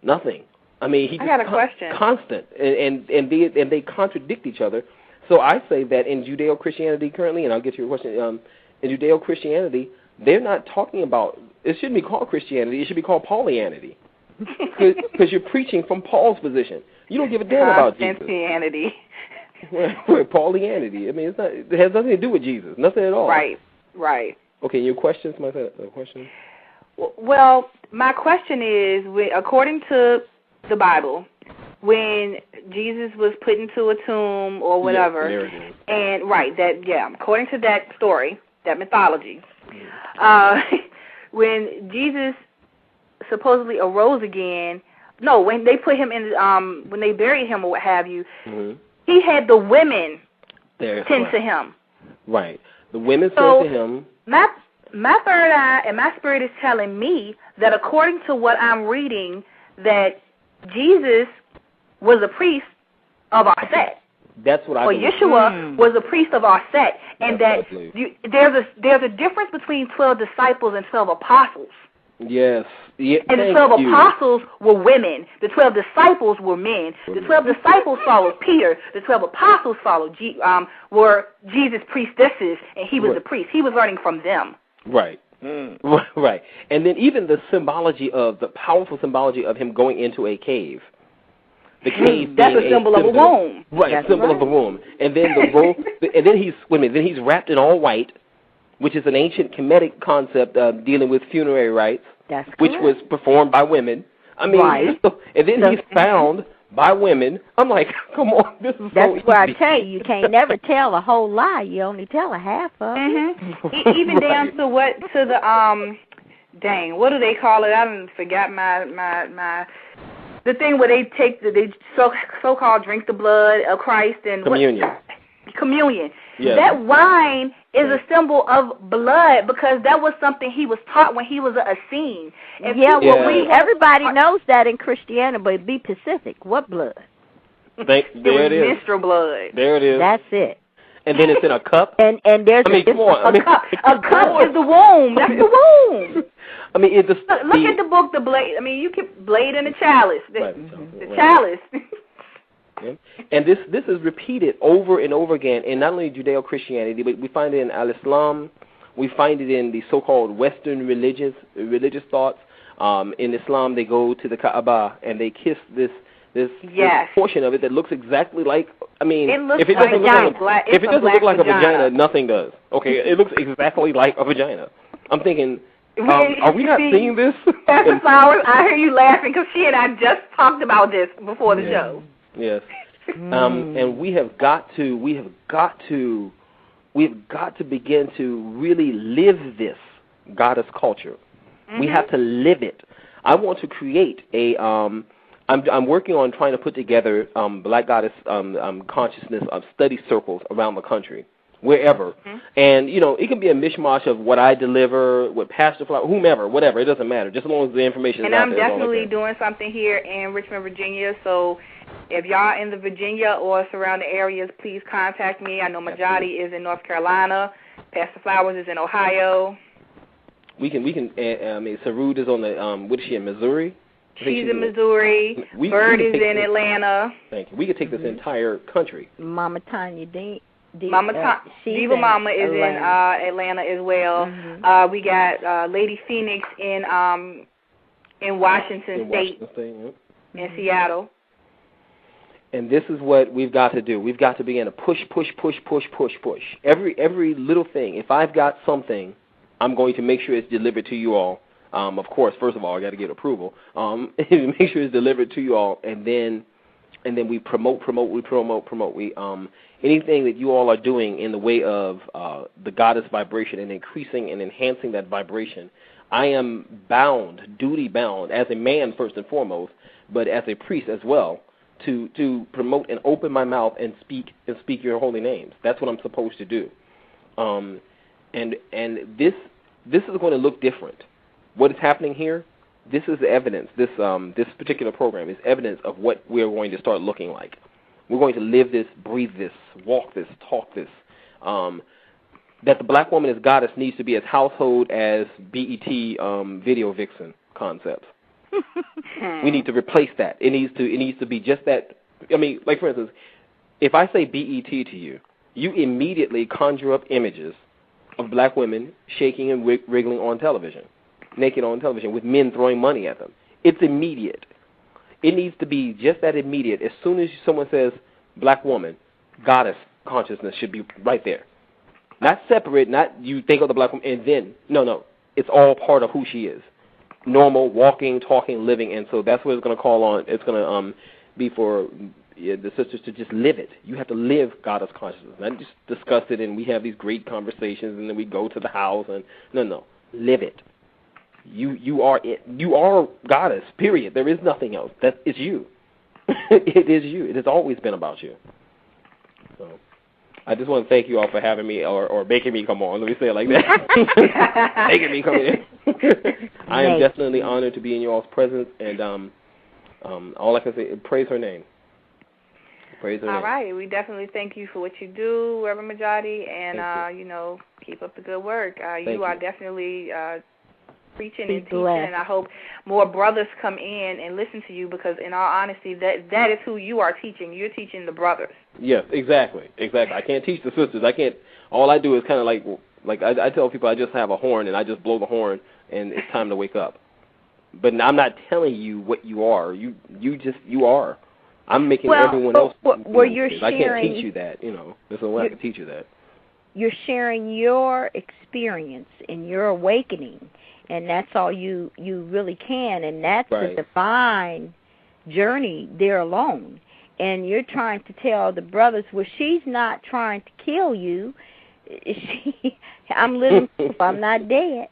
S7: Nothing. I mean, he just
S2: I got a question.
S7: Constant, and they contradict each other. So I say that in Judeo-Christianity currently, and I'll get to your question, in Judeo-Christianity, they're not talking about, it shouldn't be called Christianity, it should be called Paulianity. Because you're preaching from Paul's position. You don't give a damn about Jesus.
S2: Christianity.
S7: Paulianity. I mean, it has nothing to do with Jesus, nothing at all.
S2: Right.
S7: Okay, your questions, my question?
S2: Well, my question is, according to the Bible, when Jesus was put into a tomb or whatever,
S7: there it is.
S2: And according to that story, that mythology, when Jesus supposedly arose again, when they put him in, when they buried him or what have you, he had the women tend to him.
S7: Right. The women tend to him.
S2: My third eye and my spirit is telling me that according to what I'm reading, that Jesus was a priest of our set.
S7: That's what I believe.
S2: Yeshua was a priest of our set, and there's a difference between 12 disciples and 12 apostles.
S7: Yes. Yeah,
S2: and the 12 apostles were women. The 12 disciples were men. The 12 disciples followed Peter. The 12 apostles were Jesus' priestesses, and he was a priest. He was learning from them.
S7: Right. Right. And then even the powerful symbology of him going into a cave. The cave
S2: that's a symbol of a womb.
S7: Right, a symbol of the womb. And then then he's wrapped in all white, which is an ancient Kemetic concept dealing with funerary rites, which was performed by women. I mean, and then he's found by women. I'm like, come on, this is
S4: That's
S7: so
S4: where
S7: easy.
S4: I tell you can't never tell a whole lie. You only tell a half of it.
S2: Even down to what do they call it? I done forgot my the thing where they take they so-called drink the blood of Christ and communion.
S7: Yes.
S2: That wine is a symbol of blood because that was something he was taught when he was a Essene.
S4: Everybody knows that in Christianity, but be specific. What blood?
S7: There it is.
S2: Menstrual blood.
S7: There it is.
S4: That's it.
S7: And then it's in a cup.
S4: And there's
S2: a cup. A cup is the womb. That's the womb.
S7: I mean,
S2: look at the book, the blade. I mean, you can blade in the chalice. The chalice.
S7: Yeah. And this is repeated over and over again in not only Judeo-Christianity, but we find it in Al-Islam. We find it in the so-called Western religious thoughts. In Islam, they go to the Kaaba and they kiss this portion of it that looks exactly like. I mean, if it doesn't look like a vagina, nothing does. Okay, it looks exactly like a vagina. I'm thinking, are we not seeing this?
S2: Pastor Flowers, I hear you laughing because she and I just talked about this before the show.
S7: Yes. And we have got to begin to really live this goddess culture. We have to live it. I want to create a I'm working on trying to put together Black Goddess consciousness study circles around the country, wherever. And, it can be a mishmash of what I deliver, what Pastor Flower, whomever, whatever. It doesn't matter, just as long as the information is out there.
S2: And I'm definitely doing something here in Richmond, Virginia, so if y'all in the Virginia or surrounding areas, please contact me. I know Majadi is in North Carolina. Pastor Flowers is in Ohio.
S7: We can. Sarud is on the. What is she in Missouri?
S2: She's in Missouri. Bird is in Atlanta.
S7: Thank you. We could take this entire country.
S4: Mama Tanya D.
S2: Diva Mama is in Atlanta as well. We got Lady Phoenix in Washington State. In Seattle.
S7: And this is what we've got to do. We've got to begin to push. Every little thing. If I've got something, I'm going to make sure it's delivered to you all. Of course, first of all, I got to get approval. Make sure it's delivered to you all, and then we promote. We anything that you all are doing in the way of the goddess vibration and increasing and enhancing that vibration, I am duty bound, as a man first and foremost, but as a priest as well, to promote and open my mouth and speak your holy names. That's what I'm supposed to do. And this is going to look different. What is happening here? This is evidence. This particular program is evidence of what we are going to start looking like. We're going to live this, breathe this, walk this, talk this. That the black woman as goddess needs to be as household as BET video vixen concepts. We need to replace that. It needs to be just that. I mean, like for instance, if I say BET to you, you immediately conjure up images of black women shaking and wriggling on television, naked on television, with men throwing money at them. It's immediate. It needs to be just that immediate. As soon as someone says black woman, goddess consciousness should be right there. Not separate, not you think of the black woman and then, no. It's all part of who she is. Normal, walking, talking, living, and so that's what it's going to call on. It's going to be for the sisters to just live it. You have to live goddess consciousness, not just discuss it and we have these great conversations and then we go to the house and no, live it. You are it. You are goddess, period. There is nothing else. That is you. It is you. It has always been about you. So I just want to thank you all for having me or making me come on. Let me say it like that. Making me come in. I am definitely honored to be in your all's presence, and all I can say is praise her name. Praise her name.
S2: All right. We definitely thank you for what you do, Reverend Majati, and, keep up the good work. You are definitely preaching and teaching, and I hope more brothers come in and listen to you because, in all honesty, that is who you are teaching. You're teaching the brothers. Yes,
S7: exactly. I can't teach the sisters. I can't. All I do is kind of like I tell people I just have a horn and I just blow the horn and it's time to wake up. But I'm not telling you what you are. You are. I'm making everyone else.
S4: You're sharing,
S7: I can't teach you that. There's no way I can teach you that.
S4: You're sharing your experience and your awakening, and that's all you really can, and that's the divine journey there alone. And you're trying to tell the brothers, well, she's not trying to kill you. I'm living proof. I'm not dead.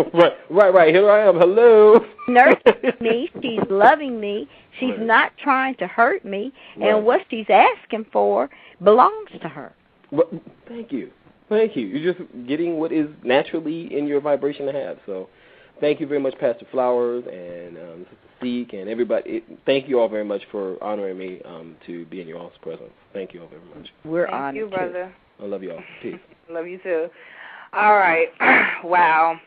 S7: Right. Here I am. Hello.
S4: Nursing me. She's loving me. She's not trying to hurt me. And what she's asking for belongs to her.
S7: Well, thank you. You're just getting what is naturally in your vibration to have. So thank you very much, Pastor Flowers and Sister Seek and everybody. Thank you all very much for honoring me to be in your all's presence. Thank you all very much.
S4: We're honored.
S2: Thank you, brother.
S7: I love you all. Peace.
S2: Love you too. All right. Wow.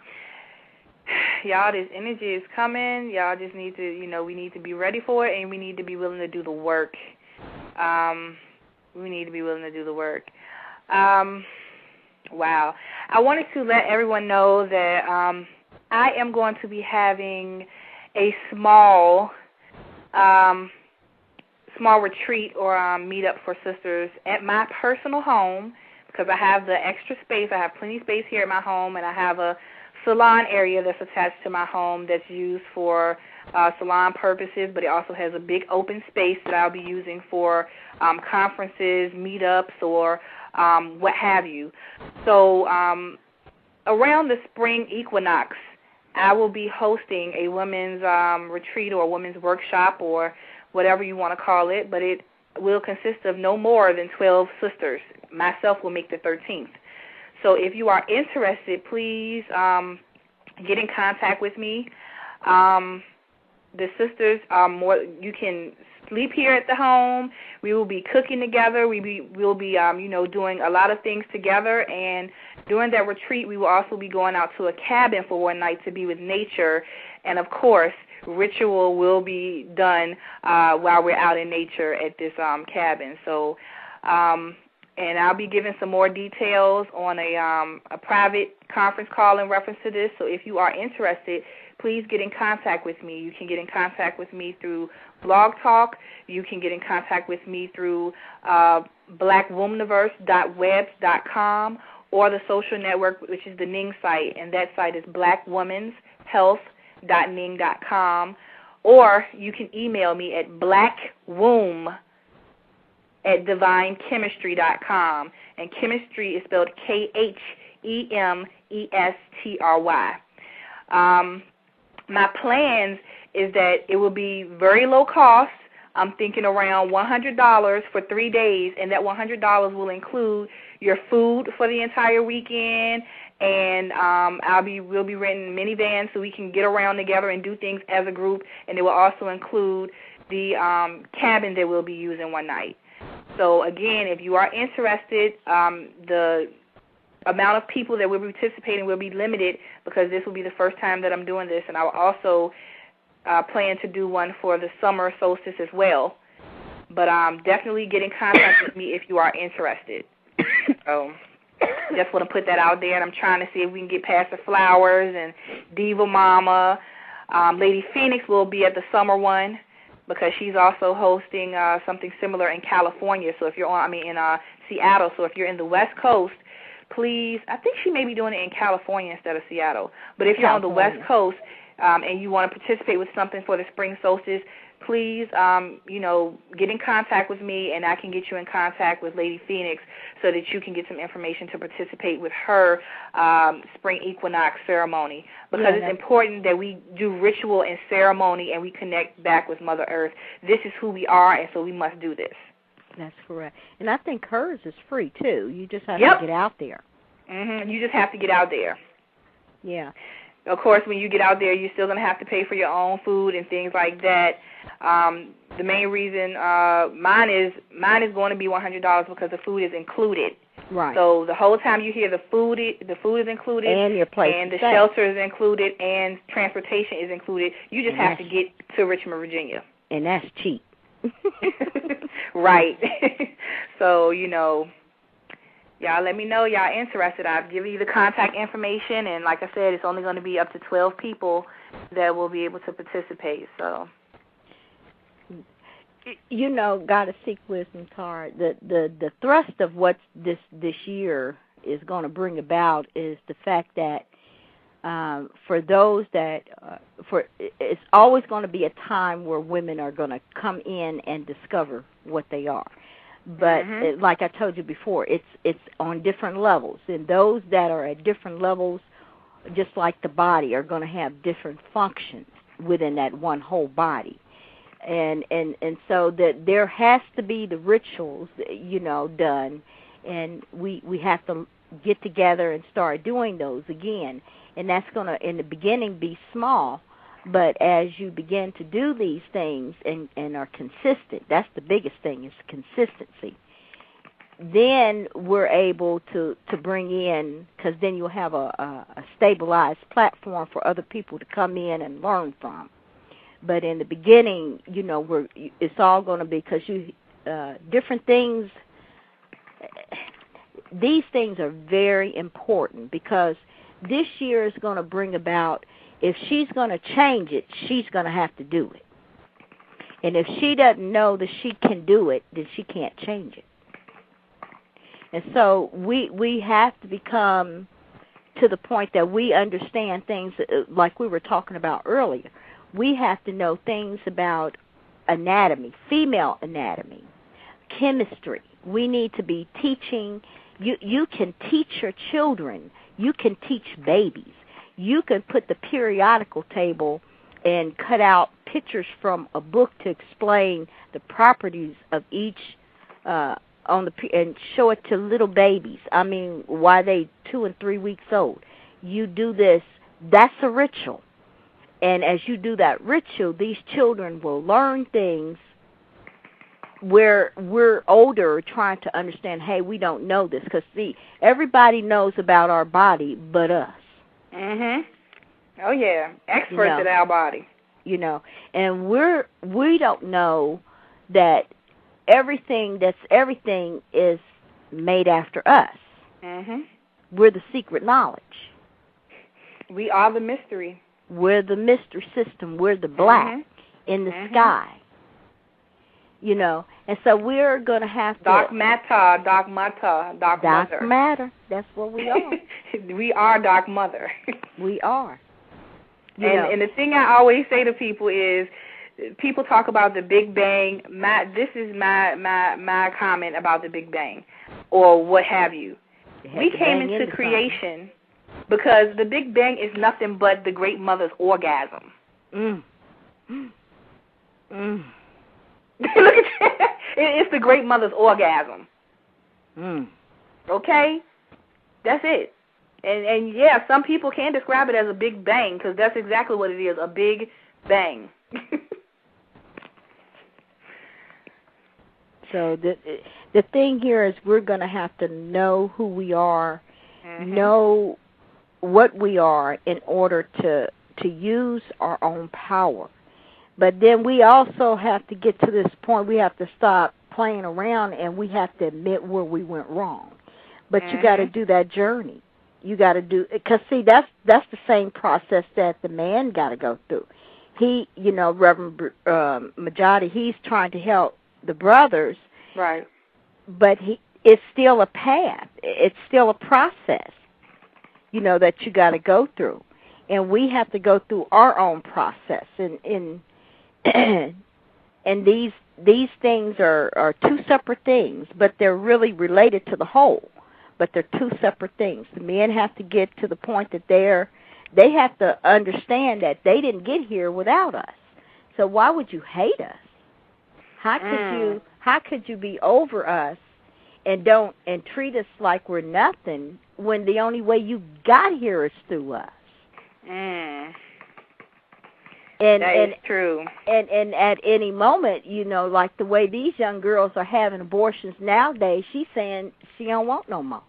S2: Y'all, this energy is coming. Y'all just need to, we need to be ready for it, and we need to be willing to do the work. Wow. I wanted to let everyone know that I am going to be having a small retreat or meetup for sisters at my personal home because I have the extra space. I have plenty of space here at my home, and I have a salon area that's attached to my home that's used for salon purposes, but it also has a big open space that I'll be using for conferences, meetups, or what have you. So around the spring equinox, I will be hosting a women's retreat or a women's workshop or whatever you want to call it, but it will consist of no more than 12 sisters. Myself will make the 13th. So if you are interested, please get in contact with me. The sisters are more. You can sleep here at the home. We will be cooking together. We'll be doing a lot of things together. And during that retreat, we will also be going out to a cabin for one night to be with nature. And of course, ritual will be done while we're out in nature at this cabin. So. And I'll be giving some more details on a private conference call in reference to this. So if you are interested, please get in contact with me. You can get in contact with me through Blog Talk. You can get in contact with me through blackwomanverse.webs.com or the social network, which is the Ning site, and that site is blackwomenshealth.ning.com. Or you can email me at blackwomb@divinechemistry.com, and chemistry is spelled Khemestry. My plans is that it will be very low cost. I'm thinking around $100 for 3 days, and that $100 will include your food for the entire weekend, and we'll be renting minivans so we can get around together and do things as a group, and it will also include the cabin that we'll be using one night. So, again, if you are interested, the amount of people that will be participating will be limited because this will be the first time that I'm doing this, and I will also plan to do one for the summer solstice as well. But definitely get in contact with me if you are interested. So just want to put that out there, and I'm trying to see if we can get past the flowers and Diva Mama. Lady Phoenix will be at the summer one because she's also hosting something similar in California. So if you're in Seattle. So if you're in the West Coast, please, I think she may be doing it in California instead of Seattle. But if you're on the West Coast and you want to participate with something for the spring solstice, please, get in contact with me, and I can get you in contact with Lady Phoenix so that you can get some information to participate with her spring equinox ceremony. Because it's important that we do ritual and ceremony and we connect back with Mother Earth. This is who we are, and so we must do this.
S4: That's correct. And I think hers is free, too. You just have to get out there.
S2: Mm-hmm. You just have to get out there.
S4: Yeah.
S2: Of course, when you get out there, you're still going to have to pay for your own food and things like that. The main reason mine is going to be $100 because the food is included.
S4: Right.
S2: So the whole time you hear the food is included,
S4: and your place
S2: and the shelter is included, and transportation is included. You just have to get to Richmond, Virginia.
S4: And that's cheap.
S2: Right. So, y'all let me know y'all interested. I've given you the contact information, and like I said, it's only going to be up to 12 people that will be able to participate. So,
S4: Gotta Seek Wisdom card. The thrust of what this year is going to bring about is the fact that for those that it's always going to be a time where women are going to come in and discover what they are. But like I told you before, it's on different levels, and those that are at different levels, just like the body, are going to have different functions within that one whole body, and so that there has to be the rituals, done, and we have to get together and start doing those again, and that's going to in the beginning be small. But as you begin to do these things and are consistent, that's the biggest thing, is consistency. Then we're able to bring in, because then you'll have a stabilized platform for other people to come in and learn from. But in the beginning, it's all going to be, because different things, these things are very important, because this year is going to bring about, if she's going to change it, she's going to have to do it. And if she doesn't know that she can do it, then she can't change it. And so we have to become to the point that we understand things like we were talking about earlier. We have to know things about anatomy, female anatomy, chemistry. We need to be teaching. You can teach your children. You can teach babies. You can put the periodical table and cut out pictures from a book to explain the properties of each and show it to little babies. I mean, why they 2 and 3 weeks old. You do this, that's a ritual. And as you do that ritual, these children will learn things where we're older trying to understand, hey, we don't know this. Because, see, everybody knows about our body but us.
S2: Oh yeah, experts at our body.
S4: And we don't know that everything is made after us. We're the secret knowledge.
S2: We are the mystery.
S4: We're the mystery system. We're the black in the sky. And so we're going to have to...
S2: Dark matter.
S4: Dark matter. That's what we are.
S2: We are Dark Mother.
S4: We are.
S2: And the thing I always say to people is, people talk about the Big Bang. This is my comment about the Big Bang, or what have you. We came into creation because the Big Bang is nothing but the Great Mother's orgasm. Look at that. It's the Great Mother's orgasm. Okay? That's it. And yeah, some people can describe it as a big bang, because that's exactly what it is, a big bang.
S4: So the thing here is we're going to have to know who we are, know what we are in order to use our own power. But then we also have to get to this point. We have to stop playing around, and we have to admit where we went wrong. But you got to do that journey. You got to do, because see, that's the same process that the man got to go through. He, Reverend Majati, he's trying to help the brothers.
S2: Right.
S4: But it's still a path. It's still a process, that you got to go through. And we have to go through our own process. And these things are two separate things, but they're really related to the whole. But they're two separate things. The men have to get to the point that they have to understand that they didn't get here without us. So why would you hate us? How could you be over us and treat us like we're nothing when the only way you got here is through us?
S2: That is true.
S4: And at any moment, like the way these young girls are having abortions nowadays, she's saying she don't want no more.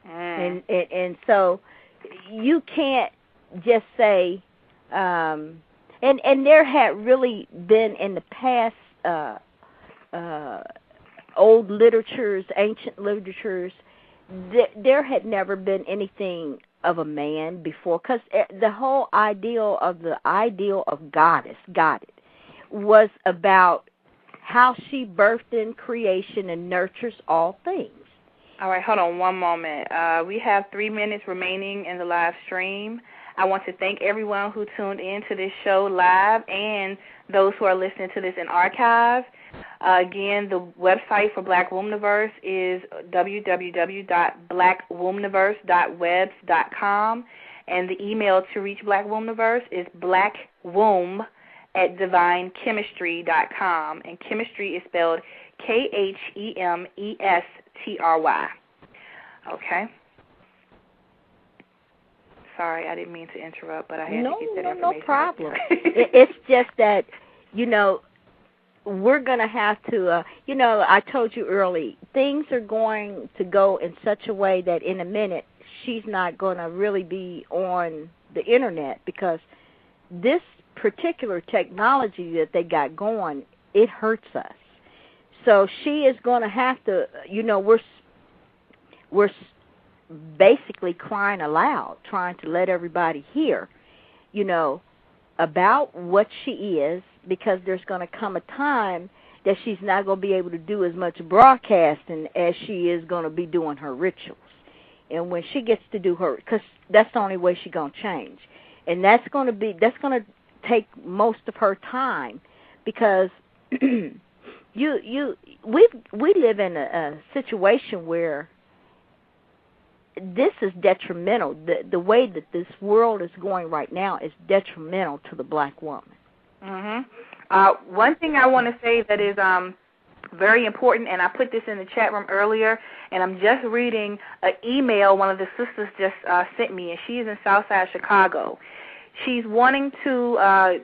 S4: And so you can't just say, and there had really been in the past old literatures, ancient literatures, there had never been anything of a man before, because the whole ideal of goddess, was about how she birthed in creation and nurtures all things.
S2: All right, hold on one moment. We have 3 minutes remaining in the live stream. I want to thank everyone who tuned in to this show live and those who are listening to this in archive. Again, the website for Black Wombniverse is www.blackwombniverse.webs.com, and the email to reach Black Wombniverse is blackwomb@divinechemistry.com, and chemistry is spelled KHEMESTRY. Okay. Sorry, I didn't mean to interrupt, but I had to get that information.
S4: No problem. It's just that, we're going to have to, I told you early, things are going to go in such a way that in a minute she's not going to really be on the Internet, because this particular technology that they got going, it hurts us. So she is going to have to, we're basically crying aloud, trying to let everybody hear, about what she is, because there's going to come a time that she's not going to be able to do as much broadcasting as she is going to be doing her rituals. And when she gets to do her, because that's the only way she's going to change. And that's going to take most of her time, because we live in a situation where this is detrimental. The way that this world is going right now is detrimental to the black woman.
S2: One thing I want to say that is very important, and I put this in the chat room earlier, and I'm just reading an email one of the sisters just sent me, and she's in Southside Chicago. She's wanting to,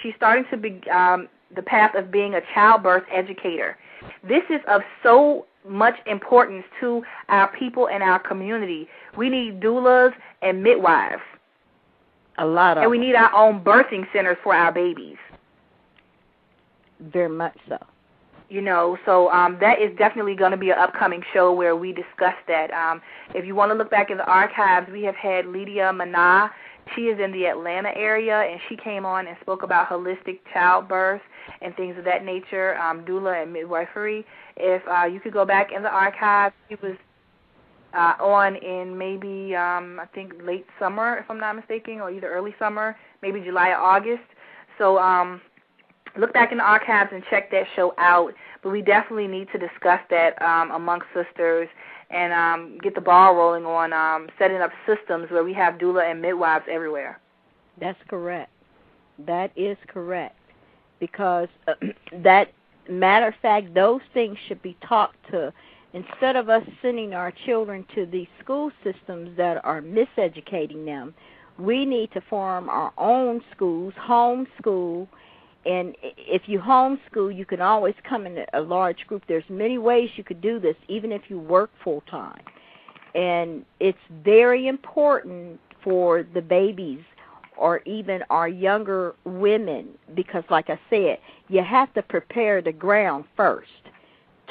S2: she's starting to be the path of being a childbirth educator. This is of so much importance to our people and our community. We need doulas and midwives.
S4: A lot of
S2: And we need our own birthing centers for our babies.
S4: Very much so.
S2: So that is definitely going to be an upcoming show where we discuss that. If you want to look back in the archives, we have had Lydia Mana. She is in the Atlanta area, and she came on and spoke about holistic childbirth and things of that nature, doula and midwifery. If you could go back in the archives, she was on in maybe, I think, late summer, if I'm not mistaken, or either early summer, maybe July or August. So look back in the archives and check that show out. But we definitely need to discuss that amongst sisters and get the ball rolling on setting up systems where we have doula and midwives everywhere.
S4: That's correct. That is correct. Because that, matter of fact, those things should be taught to, instead of us sending our children to these school systems that are miseducating them, we need to form our own schools, homeschool. And if you homeschool, you can always come in a large group. There's many ways you could do this, even if you work full-time. And it's very important for the babies or even our younger women, because like I said, you have to prepare the ground first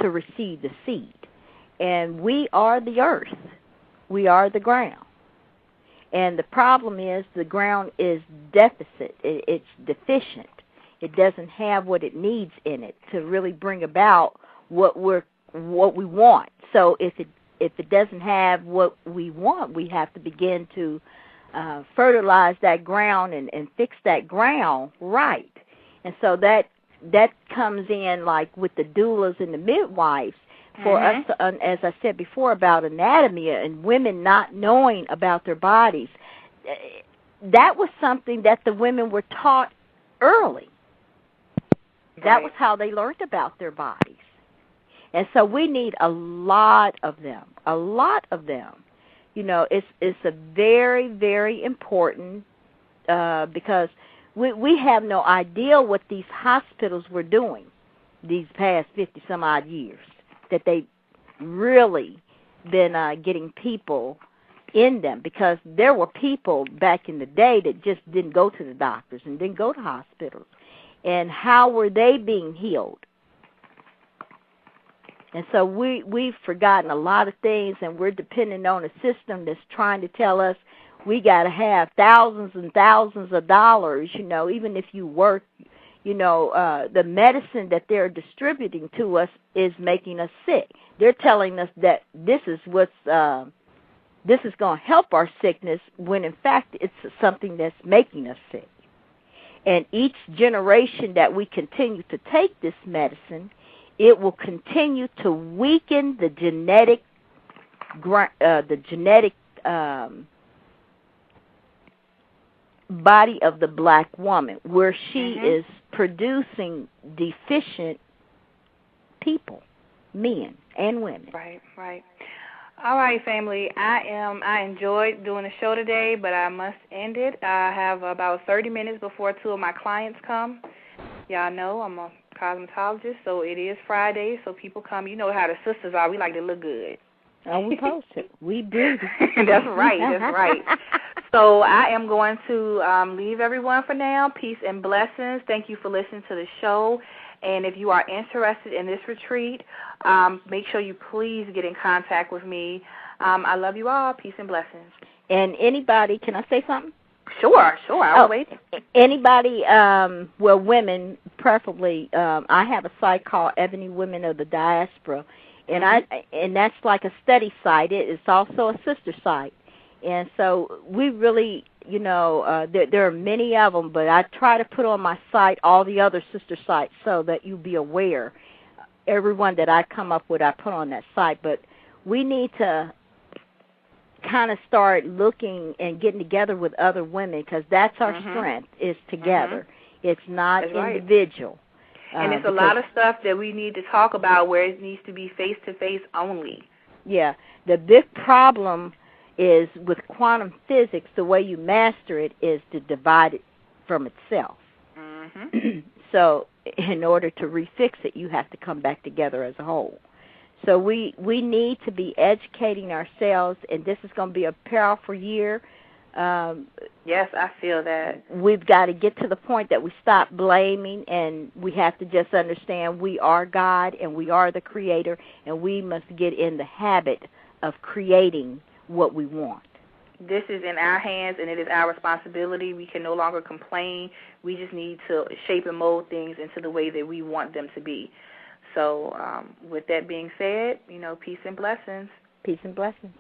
S4: to receive the seed. And we are the earth. We are the ground. And the problem is the ground is deficit. It's deficient. It doesn't have what it needs in it to really bring about what we want. So if it doesn't have what we want, we have to begin to fertilize that ground and fix that ground right. And so that comes in like with the doulas and the midwives for us, as I said before, about anatomy and women not knowing about their bodies. That was something that the women were taught early. That was how they learned about their bodies. And so we need a lot of them, You know, it's a very, very important because we have no idea what these hospitals were doing these past 50-some-odd years, that they've really been getting people in them, because there were people back in the day that just didn't go to the doctors and didn't go to hospitals. And how were they being healed? And so we've forgotten a lot of things, and we're depending on a system that's trying to tell us we got to have thousands and thousands of dollars, you know, even if you work, you know, the medicine that they're distributing to us is making us sick. They're telling us that this is this is going to help our sickness, when in fact it's something that's making us sick. And each generation that we continue to take this medicine, it will continue to weaken the genetic body of the black woman, where she is producing deficient people, men and women.
S2: Right. All right, family. I enjoyed doing the show today, but I must end it. I have about 30 minutes before 2 of my clients come. Y'all know I'm a cosmetologist, so it is Friday, so people come. You know how the sisters are. We like to look good.
S4: Oh, we post it. We do.
S2: That's right. So I am going to leave everyone for now. Peace and blessings. Thank you for listening to the show. And if you are interested in this retreat, make sure you please get in contact with me. I love you all. Peace and blessings.
S4: And anybody, can I say something?
S2: Sure. I'll wait.
S4: Anybody, well, women, preferably, I have a site called Ebony Women of the Diaspora, and that's like a study site. It's also a sister site. And so we really, you know, there are many of them, but I try to put on my site all the other sister sites so that you be aware. Everyone that I come up with, I put on that site. But we need to kind of start looking and getting together with other women, because that's our strength, is together. It's not individual.
S2: And it's a lot of stuff that we need to talk about where it needs to be face-to-face only.
S4: Yeah. The big problem is with quantum physics, the way you master it is to divide it from itself. So in order to refix it, you have to come back together as a whole. So we need to be educating ourselves, and this is going to be a powerful year.
S2: Yes, I feel that.
S4: We've got to get to the point that we stop blaming, and we have to just understand we are God and we are the creator, and we must get in the habit of creating what we want.
S2: This is in our hands, and it is our responsibility. We can no longer complain. We just need to shape and mold things into the way that we want them to be. So with that being said, you know, peace and blessings.
S4: Peace and blessings.